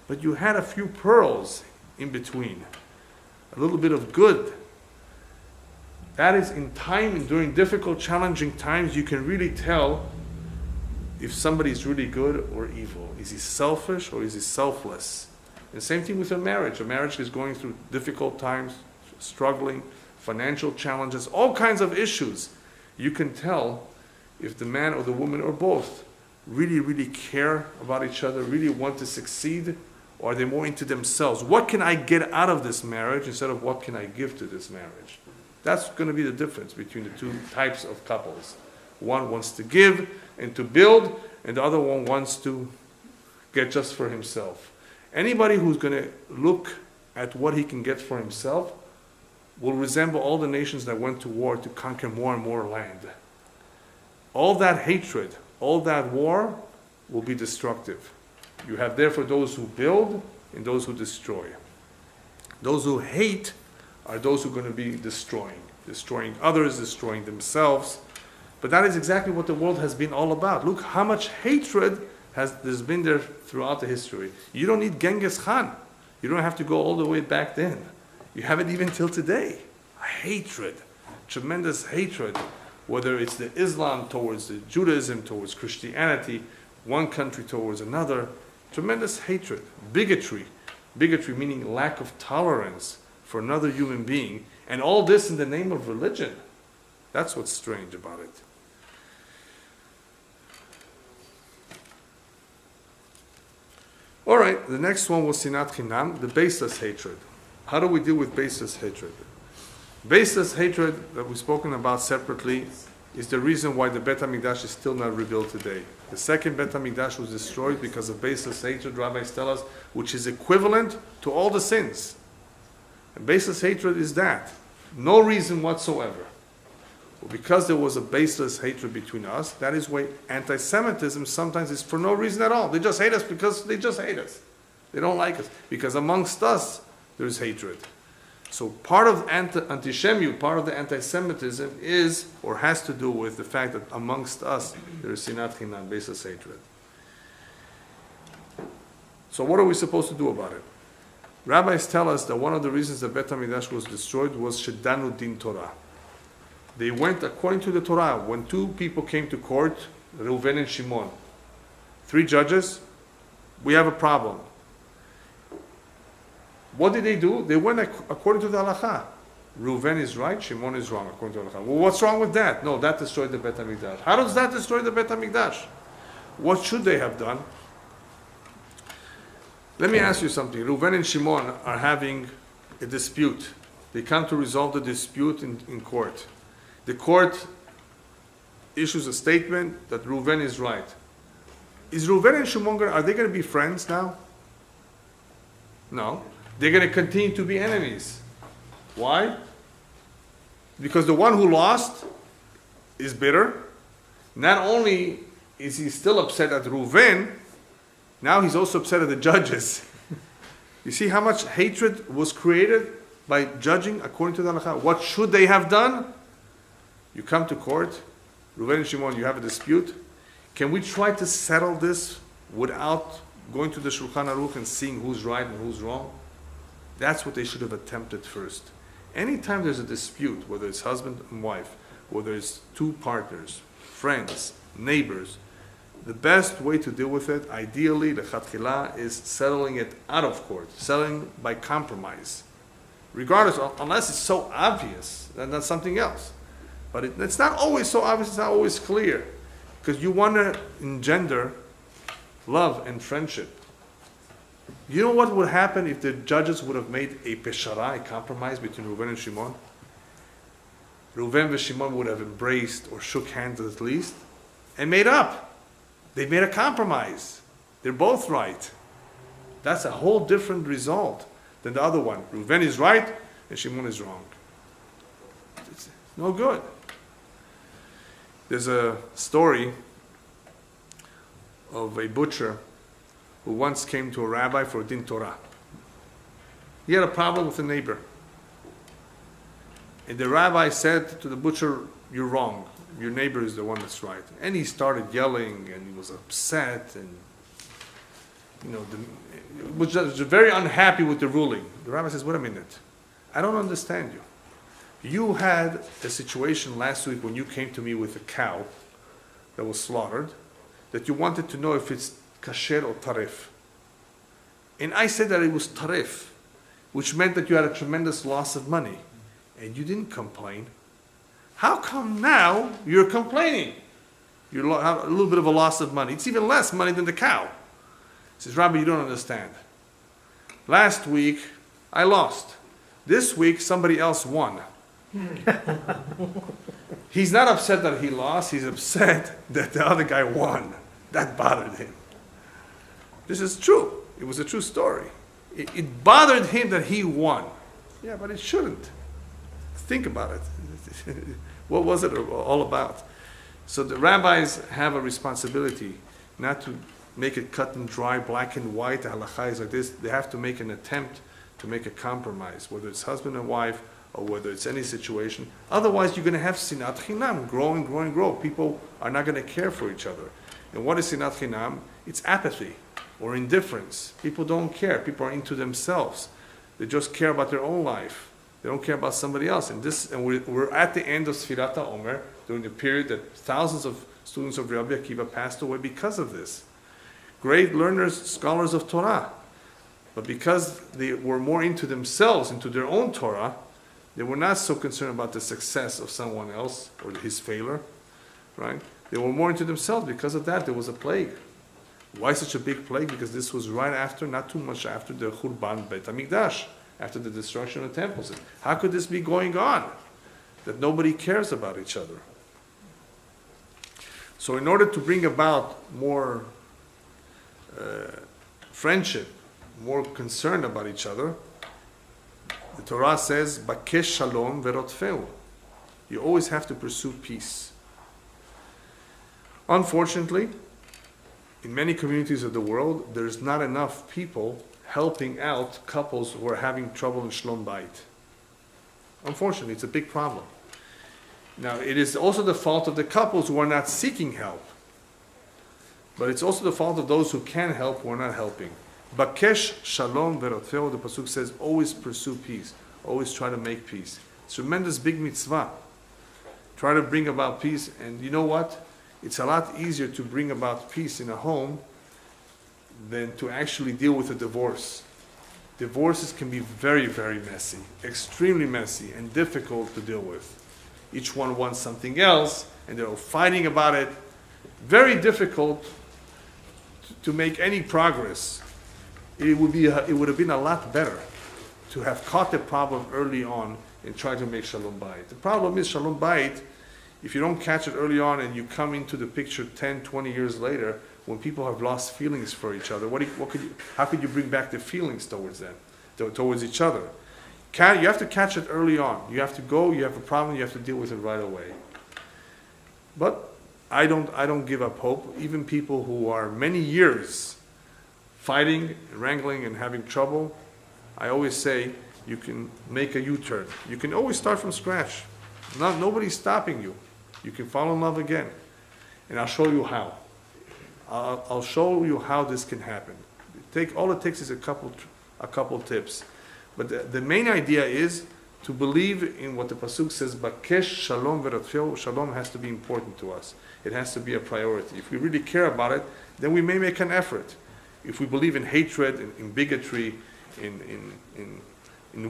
But you had a few pearls in between. A little bit of good. That is in time, and during difficult, challenging times, you can really tell if somebody is really good or evil. Is he selfish or is he selfless? And same thing with a marriage. A marriage is going through difficult times, struggling, financial challenges, all kinds of issues. You can tell if the man or the woman or both really, really care about each other, really want to succeed, or are they more into themselves? What can I get out of this marriage instead of what can I give to this marriage? That's going to be the difference between the two types of couples. One wants to give and to build, and the other one wants to get just for himself. Anybody who's going to look at what he can get for himself will resemble all the nations that went to war to conquer more and more land. All that hatred, all that war will be destructive. You have therefore those who build and those who destroy. Those who hate are those who are going to be destroying others, destroying themselves. But that is exactly what the world has been all about. Look how much hatred there's been there throughout the history. You don't need Genghis Khan. You don't have to go all the way back then. You have it even till today. Hatred, tremendous hatred, whether it's the Islam towards the Judaism, towards Christianity, one country towards another, tremendous hatred, bigotry meaning lack of tolerance for another human being, and all this in the name of religion. That's what's strange about it. All right, the next one was Sinat Chinam, the baseless hatred. How do we deal with baseless hatred? Baseless hatred that we've spoken about separately is the reason why the Bet HaMikdash is still not rebuilt today. The second Bet HaMikdash was destroyed because of baseless hatred, rabbis tell us, which is equivalent to all the sins. And baseless hatred is that. No reason whatsoever. Well, because there was a baseless hatred between us, that is why anti-Semitism sometimes is for no reason at all. They just hate us because they just hate us. They don't like us. Because amongst us, there's hatred. So part of antisemitism, part of the anti-Semitism is, or has to do with the fact that amongst us, there is sinat chinam, baseless hatred. So what are we supposed to do about it? Rabbis tell us that one of the reasons that Bet HaMikdash was destroyed was Shedanu Din Torah. They went according to the Torah. When two people came to court, Reuven and Shimon, 3 judges, we have a problem. What did they do? They went according to the halakha. Reuven is right, Shimon is wrong, according to the halakha. Well, what's wrong with that? No, that destroyed the Bet HaMikdash. How does that destroy the Bet HaMikdash? What should they have done? Let me ask you something. Reuven and Shimon are having a dispute. They come to resolve the dispute in court. The court issues a statement that Reuven is right. Is Reuven and Shimon, are they going to be friends now? No. They're going to continue to be enemies. Why? Because the one who lost is bitter. Not only is he still upset at Reuven, now he's also upset at the judges. You see how much hatred was created by judging according to the halakha? What should they have done? You come to court, Reuven and Shimon, you have a dispute. Can we try to settle this without going to the Shulchan Aruch and seeing who's right and who's wrong? That's what they should have attempted first. Anytime there's a dispute, whether it's husband and wife, whether it's 2 partners, friends, neighbors, the best way to deal with it, ideally, the chatchila, is settling it out of court, settling by compromise. Regardless, unless it's so obvious, then that's something else. But it's not always so obvious, it's not always clear. Because you want to engender love and friendship. You know what would happen if the judges would have made a peshara, a compromise between Reuven and Shimon? Reuven and Shimon would have embraced or shook hands at least and made up. They made a compromise. They're both right. That's a whole different result than the other one. Reuven is right and Shimon is wrong. It's no good. There's a story of a butcher who once came to a rabbi for Din Torah. He had a problem with a neighbor. And the rabbi said to the butcher, "You're wrong. Your neighbor is the one that's right." And he started yelling and he was upset and was just very unhappy with the ruling. The rabbi says, "Wait a minute. I don't understand you. You had a situation last week when you came to me with a cow that was slaughtered, that you wanted to know if it's kasher or tarif. And I said that it was tarif, which meant that you had a tremendous loss of money. And you didn't complain. How come now you're complaining? You have a little bit of a loss of money. It's even less money than the cow." He says, "Rabbi, you don't understand. Last week, I lost. This week, somebody else won." He's not upset that he lost. He's upset that the other guy won. That bothered him. This is true. It was a true story. It bothered him that he won. Yeah, but it shouldn't. Think about it. What was it all about? So the rabbis have a responsibility not to make it cut and dry, black and white, the halakha is like this. They have to make an attempt to make a compromise, whether it's husband and wife, or whether it's any situation. Otherwise, you're going to have sinat chinam, grow and grow and grow. People are not going to care for each other. And what is sinat chinam? It's apathy or indifference. People don't care. People are into themselves. They just care about their own life. They don't care about somebody else. And we're at the end of Sfirat HaOmer, during the period that thousands of students of Rabbi Akiva passed away because of this. Great learners, scholars of Torah. But because they were more into themselves, into their own Torah, they were not so concerned about the success of someone else or his failure, right? They were more into themselves. Because of that, there was a plague. Why such a big plague? Because this was right after, not too much after the Churban Beit HaMikdash, after the destruction of the temples. How could this be going on? That nobody cares about each other. So in order to bring about more friendship, more concern about each other, The Torah says, Bakesh shalom verotfeu. You always have to pursue peace. Unfortunately, in many communities of the world, there's not enough people helping out couples who are having trouble in shalom bayit. Unfortunately, it's a big problem. Now, it is also the fault of the couples who are not seeking help. But it's also the fault of those who can help who are not helping. Bakesh shalom verotfeu, the pasuk says, always pursue peace. Always try to make peace. It's a tremendous big mitzvah. Try to bring about peace. And you know what? It's a lot easier to bring about peace in a home than to actually deal with a divorce. Divorces can be very, very messy, extremely messy and difficult to deal with. Each one wants something else and they're all fighting about it. Very difficult to make any progress. It would have been a lot better to have caught the problem early on and try to make shalom bayit. The problem is shalom bayit, if you don't catch it early on and you come into the picture 10, 20 years later, when people have lost feelings for each other, how could you bring back the feelings towards them, towards each other? You have to catch it early on. You have to go, you have a problem, you have to deal with it right away. But I don't give up hope. Even people who are many years fighting, wrangling, and having trouble, I always say you can make a U-turn. You can always start from scratch. Nobody's stopping you. You can fall in love again. And I'll show you how. I'll show you how this can happen. All it takes is a couple tips. But the main idea is to believe in what the pasuk says, Bakesh shalom verotfeu. Shalom has to be important to us. It has to be a priority. If we really care about it, then we may make an effort. If we believe in hatred, in bigotry, in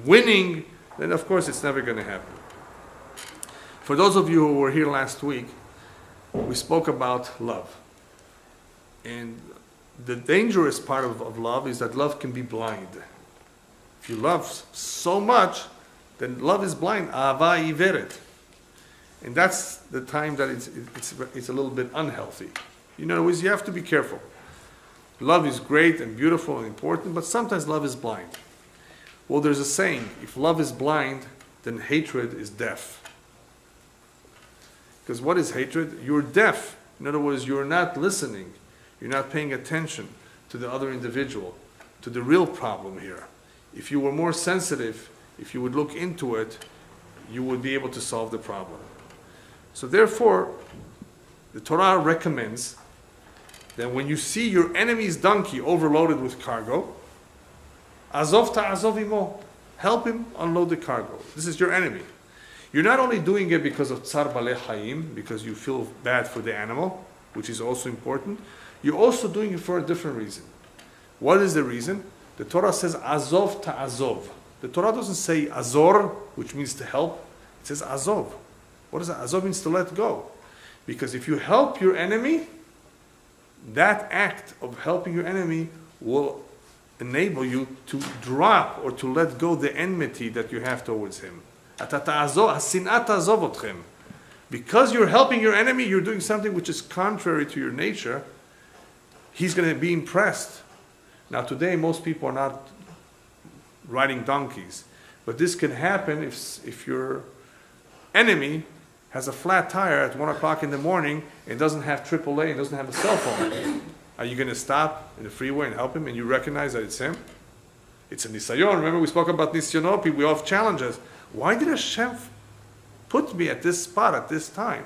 winning, then of course it's never going to happen. For those of you who were here last week, we spoke about love. And the dangerous part of love is that love can be blind. If you love so much, then love is blind. Ahava iveret. And that's the time that it's a little bit unhealthy. In other words, you have to be careful. Love is great and beautiful and important, but sometimes love is blind. Well, there's a saying, if love is blind, then hatred is deaf. Because what is hatred? You're deaf. In other words, you're not listening. You're not paying attention to the other individual, to the real problem here. If you were more sensitive, if you would look into it, you would be able to solve the problem. So therefore, the Torah recommends that when you see your enemy's donkey overloaded with cargo, azov ta'azov imo, help him unload the cargo. This is your enemy. You're not only doing it because of tsar balei hayim, because you feel bad for the animal, which is also important, you're also doing it for a different reason. What is the reason? The Torah says azov ta'azov. The Torah doesn't say azor, which means to help. It says azov. What does that? Azov means to let go. Because if you help your enemy, that act of helping your enemy will enable you to drop or to let go the enmity that you have towards him. Because you're helping your enemy, you're doing something which is contrary to your nature. He's going to be impressed. Now today, most people are not riding donkeys. But this can happen if your enemy has a flat tire at 1 o'clock in the morning and doesn't have AAA and doesn't have a cell phone. Are you going to stop in the freeway and help him and you recognize that it's him? It's a nisayon. Remember we spoke about nisyonot, we all have challenges. Why did Hashem put me at this spot at this time?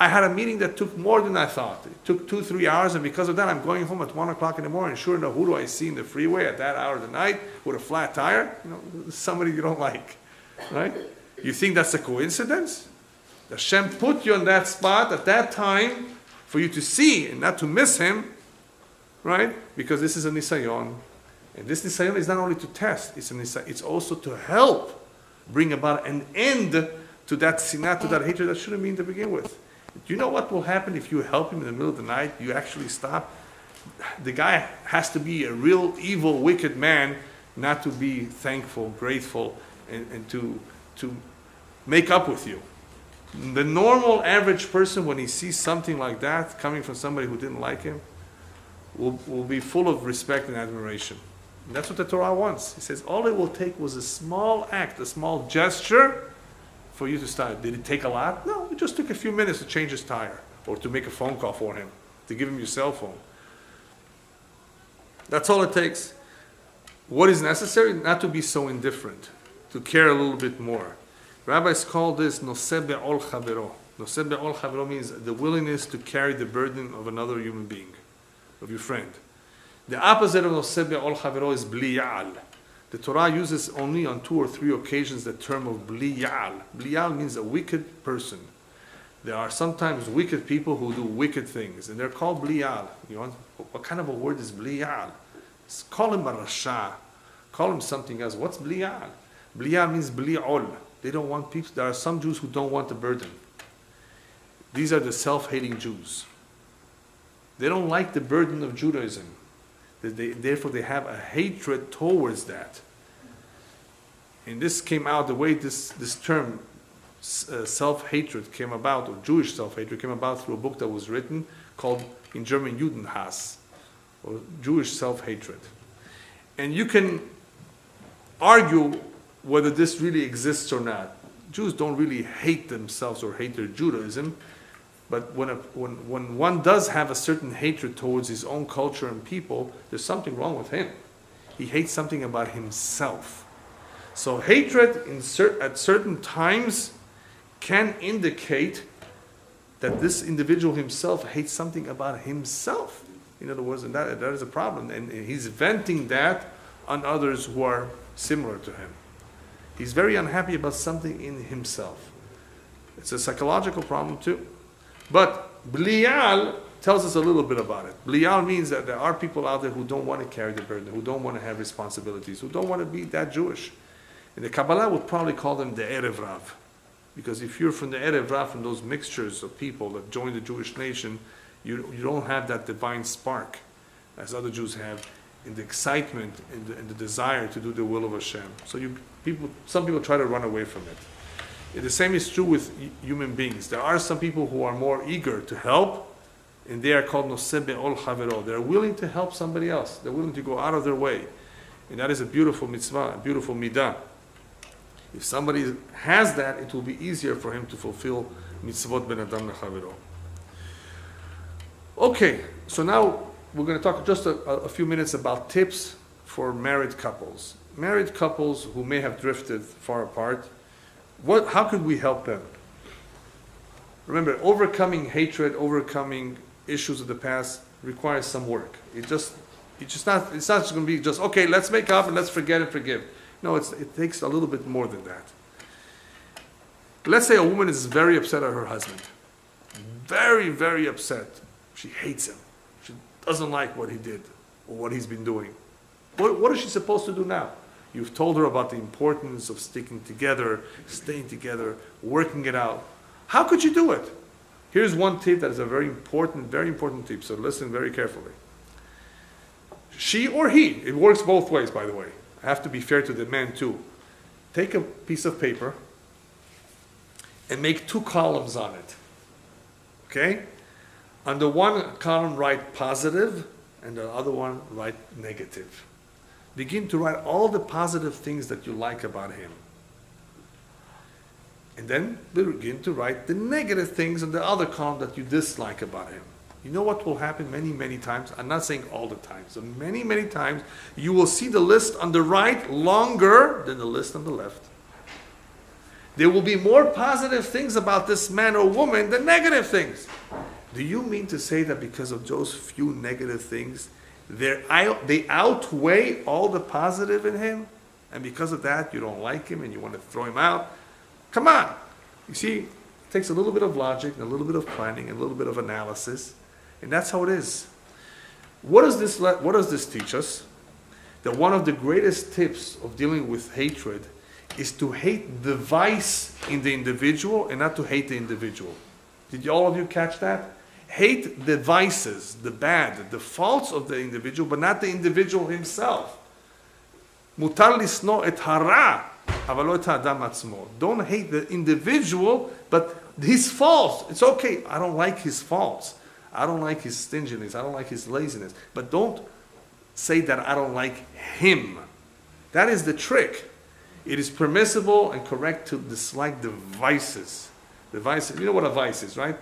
I had a meeting that took more than I thought. It took 2-3 hours, and because of that I'm going home at 1 o'clock in the morning. Sure enough, who do I see in the freeway at that hour of the night with a flat tire? Somebody you don't like, right? You think that's a coincidence? Hashem put you on that spot at that time for you to see and not to miss him, right? Because this is a nisayon. And this nisayon is not only to test, it's also to help bring about an end to that sinat, to that hatred that shouldn't be to begin with. Do you know what will happen if you help him in the middle of the night? You actually stop. The guy has to be a real evil, wicked man not to be thankful, grateful, and to make up with you. The normal average person, when he sees something like that coming from somebody who didn't like him, will be full of respect and admiration. And that's what the Torah wants. He says, all it will take was a small act, a small gesture for you to start. Did it take a lot? No, it just took a few minutes to change his tire or to make a phone call for him, to give him your cell phone. That's all it takes. What is necessary? Not to be so indifferent, to care a little bit more. Rabbis call this noseh be'ol chavero. Noseh be'ol chavero means the willingness to carry the burden of another human being, of your friend. The opposite of noseh be'ol chavero is bli ya'al. The Torah uses only on 2 or 3 occasions the term of bli ya'al. Bli ya'al means a wicked person. There are sometimes wicked people who do wicked things, and they're called bli ya'al. You know, what kind of a word is bli ya'al? Call him a rasha. Call him something else. What's bli ya'al? Bli ya'al means bli ol. They don't want people. There are some Jews who don't want the burden. These are the self-hating Jews. They don't like the burden of Judaism. Therefore, they have a hatred towards that. And this came out, the way this term self-hatred came about, or Jewish self-hatred came about through a book that was written called, in German, Judenhass, or Jewish self-hatred. And you can argue whether this really exists or not. Jews don't really hate themselves or hate their Judaism, but when one does have a certain hatred towards his own culture and people, there's something wrong with him. He hates something about himself. So hatred at certain times can indicate that this individual himself hates something about himself. In other words, and that is a problem. And he's venting that on others who are similar to him. He's very unhappy about something in himself. It's a psychological problem too. But bli ya'al tells us a little bit about it. Bli ya'al means that there are people out there who don't want to carry the burden, who don't want to have responsibilities, who don't want to be that Jewish. And the Kabbalah would probably call them the Erev Rav. Because if you're from the Erev Rav, from those mixtures of people that join the Jewish nation, you don't have that divine spark as other Jews have, in the excitement and the desire to do the will of Hashem. So some people try to run away from it. The same is true with human beings. There are some people who are more eager to help, and they are called noseh be'ol chavero. They're willing to help somebody else. They're willing to go out of their way. And that is a beautiful mitzvah, a beautiful midah. If somebody has that, it will be easier for him to fulfill mitzvot ben adam lechavero. Okay, so now we're going to talk just a few minutes about tips for married couples. Married couples who may have drifted far apart, how could we help them? Remember, overcoming hatred, overcoming issues of the past requires some work. It's not just going to be just, okay, let's make up and let's forget and forgive. No, it takes a little bit more than that. Let's say a woman is very upset at her husband. Very, very upset. She hates him. She doesn't like what he did or what he's been doing. What is she supposed to do now? You've told her about the importance of sticking together, staying together, working it out. How could you do it? Here's one tip that is a very important tip, so listen very carefully. She or he, it works both ways, by the way. I have to be fair to the man too. Take a piece of paper and make 2 columns on it. Okay? On the one column, write positive, and the other one, write negative. Begin to write all the positive things that you like about him. And then begin to write the negative things on the other column that you dislike about him. You know what will happen many times? I'm not saying all the time. So many times, you will see the list on the right longer than the list on the left. There will be more positive things about this man or woman than negative things. Do you mean to say that because of those few negative things, they outweigh all the positive in him? And because of that, you don't like him and you want to throw him out? Come on. You see, it takes a little bit of logic, and a little bit of planning, and a little bit of analysis. And that's how it is. What does this teach us? That one of the greatest tips of dealing with hatred is to hate the vice in the individual and not to hate the individual. Did all of you catch that? Hate the vices, the bad, the faults of the individual, but not the individual himself. Mutar lisno et hara, אבל לא את האדם עצמו. Don't hate the individual, but his faults. It's okay. I don't like his faults. I don't like his stinginess. I don't like his laziness. But don't say that I don't like him. That is the trick. It is permissible and correct to dislike the vices. The vices, you know what a vice is, right?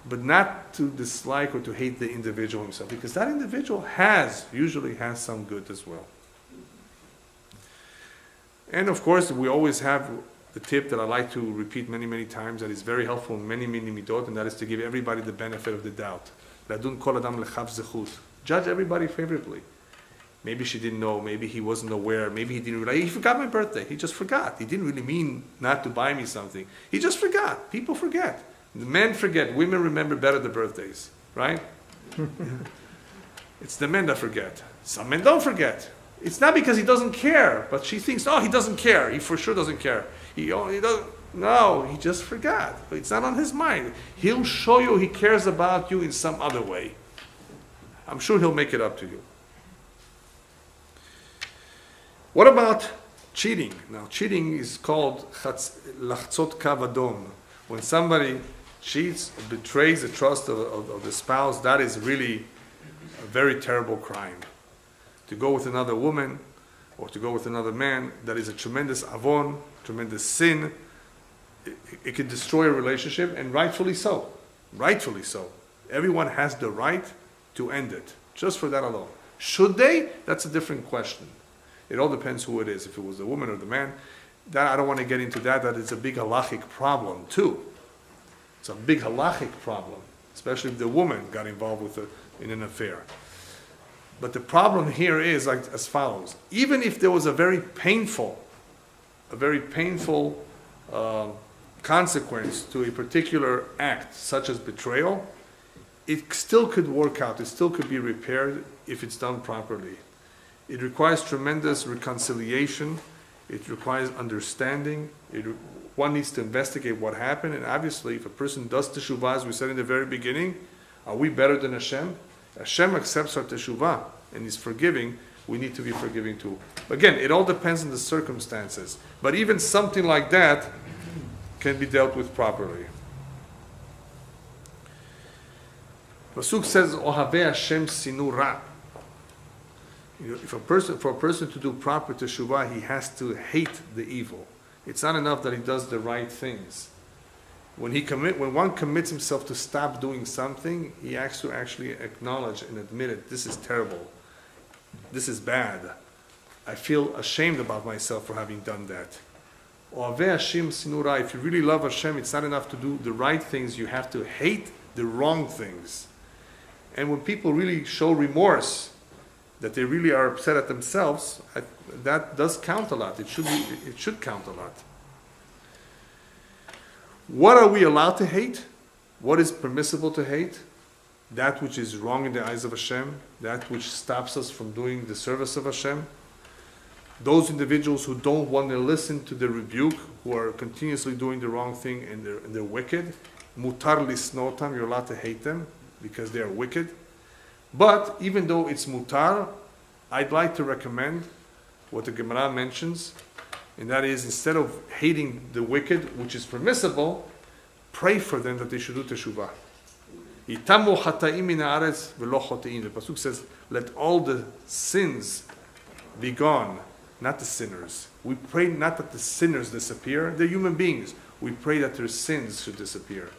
But not to dislike or to hate the individual himself, because that individual usually has some good as well. And of course, we always have the tip that I like to repeat many, many times, that is very helpful in many, many midot, and that is to give everybody the benefit of the doubt. Ladun kol adam lechav zechut. Judge everybody favorably. Maybe she didn't know, maybe he wasn't aware, maybe he didn't realize. He forgot my birthday. He just forgot. He didn't really mean not to buy me something. He just forgot. People forget. The men forget. Women remember better the birthdays, right? It's the men that forget. Some men don't forget. It's not because he doesn't care, but she thinks, oh, he doesn't care. He for sure doesn't care. He doesn't. No, he just forgot. It's not on his mind. He'll show you he cares about you in some other way. I'm sure he'll make it up to you. What about cheating? Now, cheating is called lachtzot kav adom. When somebody cheats, betrays the trust of the spouse, that is really a very terrible crime. To go with another woman or to go with another man, that is a tremendous avon, tremendous sin. It can destroy a relationship, and rightfully so. Rightfully so. Everyone has the right to end it, just for that alone. Should they? That's a different question. It all depends who it is, if it was the woman or the man. That I don't want to get into that. That is a big halachic problem too. It's a big halachic problem, especially if the woman got involved in an affair. But the problem here is like as follows. Even if there was a very painful consequence to a particular act, such as betrayal, it still could work out. It still could be repaired if it's done properly. It requires tremendous reconciliation. It requires understanding. One needs to investigate what happened. And obviously, if a person does teshuvah, as we said in the very beginning, are we better than Hashem? Hashem accepts our teshuvah and is forgiving. We need to be forgiving too. Again, it all depends on the circumstances. But even something like that can be dealt with properly. Pasuk says, "Ohavei Hashem sinu ra." For a person to do proper teshuvah, he has to hate the evil. It's not enough that he does the right things. When one commits himself to stop doing something, he has to actually acknowledge and admit it. This is terrible. This is bad. I feel ashamed about myself for having done that. Ohavei Hashem sinu ra. If you really love Hashem, it's not enough to do the right things. You have to hate the wrong things. And when people really show remorse, that they really are upset at themselves, that does count a lot. It should count a lot. What are we allowed to hate? What is permissible to hate? That which is wrong in the eyes of Hashem, that which stops us from doing the service of Hashem. Those individuals who don't want to listen to the rebuke, who are continuously doing the wrong thing and they're wicked. Mutar lisnotam, you're allowed to hate them because they are wicked. But even though it's mutar, I'd like to recommend what the Gemara mentions, and that is, instead of hating the wicked, which is permissible, pray for them that they should do teshuvah. Itamu hata'im min haaretz v'lo chotein. The pasuk says, "Let all the sins be gone, not the sinners." We pray not that the sinners disappear; they're human beings. We pray that their sins should disappear.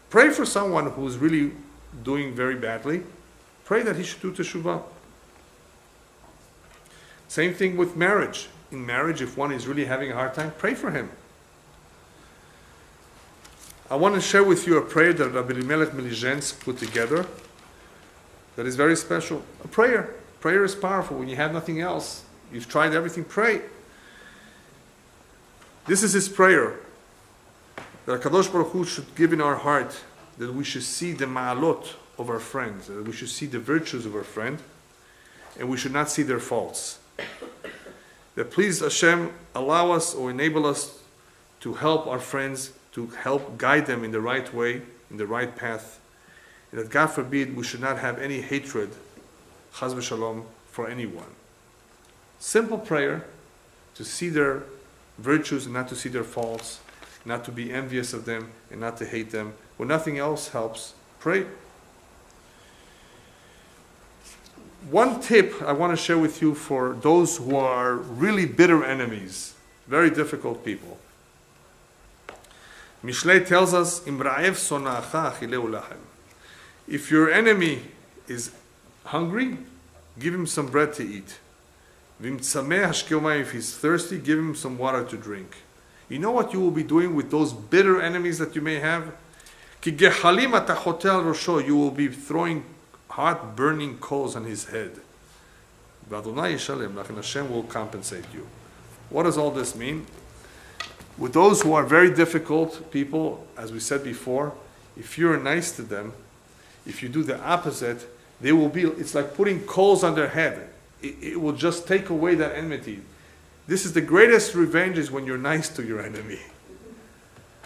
Pray for someone who's really doing very badly. Pray that he should do teshuvah. Same thing with marriage. In marriage, if one is really having a hard time, pray for him. I want to share with you a prayer that Rabbi Elimelech Milizhensk put together that is very special. A prayer. Prayer is powerful. When you have nothing else, you've tried everything, pray. This is his prayer. That HaKadosh Baruch Hu should give in our heart, that we should see the ma'alot of our friends, that we should see the virtues of our friend, and we should not see their faults. That please Hashem allow us or enable us to help our friends, to help guide them in the right way, in the right path, and that God forbid we should not have any hatred, chas v'shalom, for anyone. Simple prayer, to see their virtues and not to see their faults, not to be envious of them and not to hate them. When nothing else helps, pray. one tip I want to share with you for those who are really bitter enemies, very difficult people. Mishlei tells us, "Im ra'ev sona'acha achileu lachem." If your enemy is hungry, give him some bread to eat. V'im tzameh hashkeu mayim, if he's thirsty, give him some water to drink. You know what you will be doing with those bitter enemies that you may have? Ki gehalim ata chotel rosho, you will be throwing hot burning coals on his head. V'Adonai yishalem, and Hashem will compensate you. What does all this mean? With those who are very difficult people, as we said before, if you're nice to them, if you do the opposite, they will be, it's like putting coals on their head. It will just take away that enmity. This is the greatest revenge, is when you're nice to your enemy.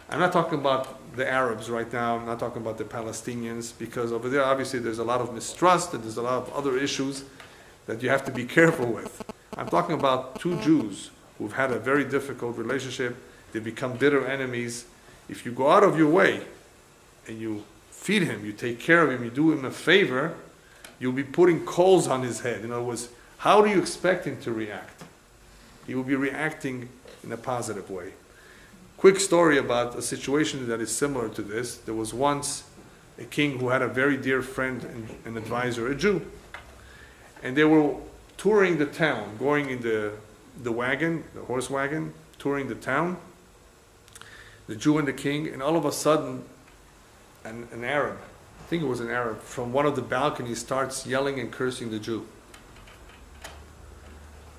I'm not talking about the Arabs right now, I'm not talking about the Palestinians, because over there obviously there's a lot of mistrust and there's a lot of other issues that you have to be careful with. I'm talking about two Jews who've had a very difficult relationship. They become bitter enemies. If you go out of your way and you feed him, you take care of him, you do him a favor, you'll be putting coals on his head. In other words, how do you expect him to react? He will be reacting in a positive way. Quick story about a situation that is similar to this. There was once a king who had a very dear friend and advisor, a Jew. And they were touring the town, going in the wagon, the horse wagon, touring the town, the Jew and the king, and all of a sudden, an Arab, I think it was an Arab, from one of the balconies starts yelling and cursing the Jew.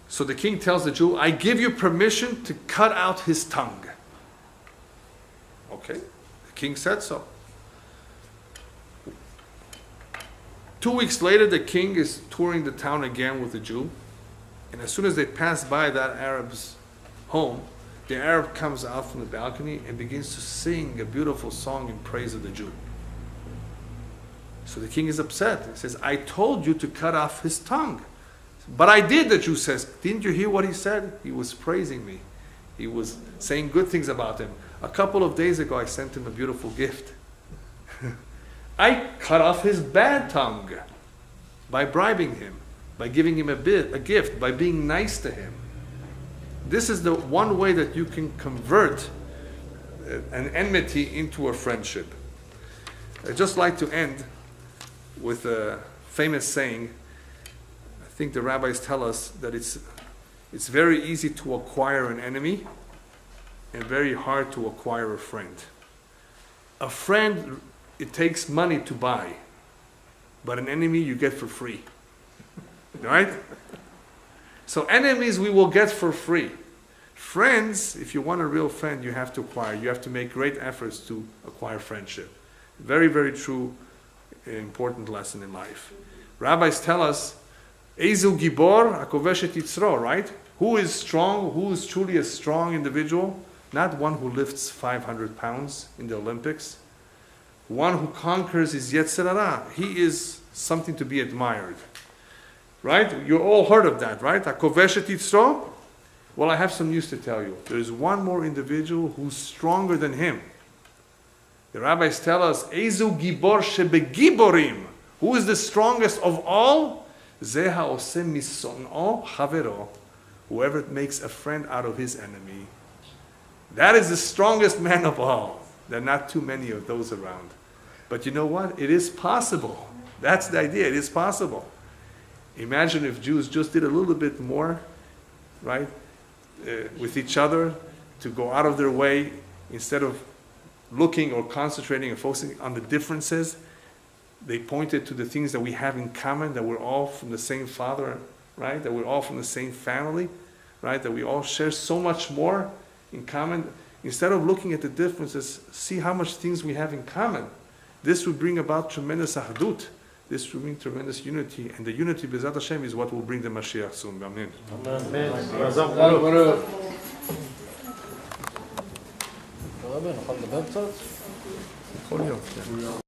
So the king tells the Jew, "I give you permission to cut out his tongue." Okay, the king said so. 2 weeks later, the king is touring the town again with the Jew, and as soon as they pass by that Arab's home, the Arab comes out from the balcony and begins to sing a beautiful song in praise of the Jew. So the king is upset. He says, "I told you to cut off his tongue." "But I did," the Jew says. "Didn't you hear what he said? He was praising me. He was saying good things about him. A couple of days ago, I sent him a beautiful gift. I cut off his bad tongue by bribing him, by giving him a gift, by being nice to him." This is the one way that you can convert an enmity into a friendship. I'd just like to end with a famous saying. I think the rabbis tell us that it's very easy to acquire an enemy and very hard to acquire a friend. A friend, it takes money to buy, but an enemy you get for free. Right? So enemies we will get for free. Friends, if you want a real friend, you have to acquire. You have to make great efforts to acquire friendship. Very, very true, important lesson in life. Rabbis tell us, Ezu Gibor Akovesh et Yitzro, right? Who is strong? Who is truly a strong individual? Not one who lifts 500 pounds in the Olympics. One who conquers his Yetzer Hara. He is something to be admired. Right? You all heard of that, right? Akovesh et Yitzro? Well, I have some news to tell you. There is one more individual who's stronger than him. The rabbis tell us, Ezu Gibor Shebegiborim. Who is the strongest of all? Zeha osem mison'o chavero. Whoever makes a friend out of his enemy. That is the strongest man of all. There are not too many of those around. But you know what? It is possible. That's the idea. It is possible. Imagine if Jews just did a little bit more, right, with each other, to go out of their way, instead of looking or concentrating and focusing on the differences. They pointed to the things that we have in common, that we're all from the same father, right, that we're all from the same family, right, that we all share so much more in common. Instead of looking at the differences, see how much things we have in common. This would bring about tremendous ahdut. This will bring tremendous unity, and the unity, B'ezrat Hashem, is what will bring the Mashiach soon. Amen. Amen.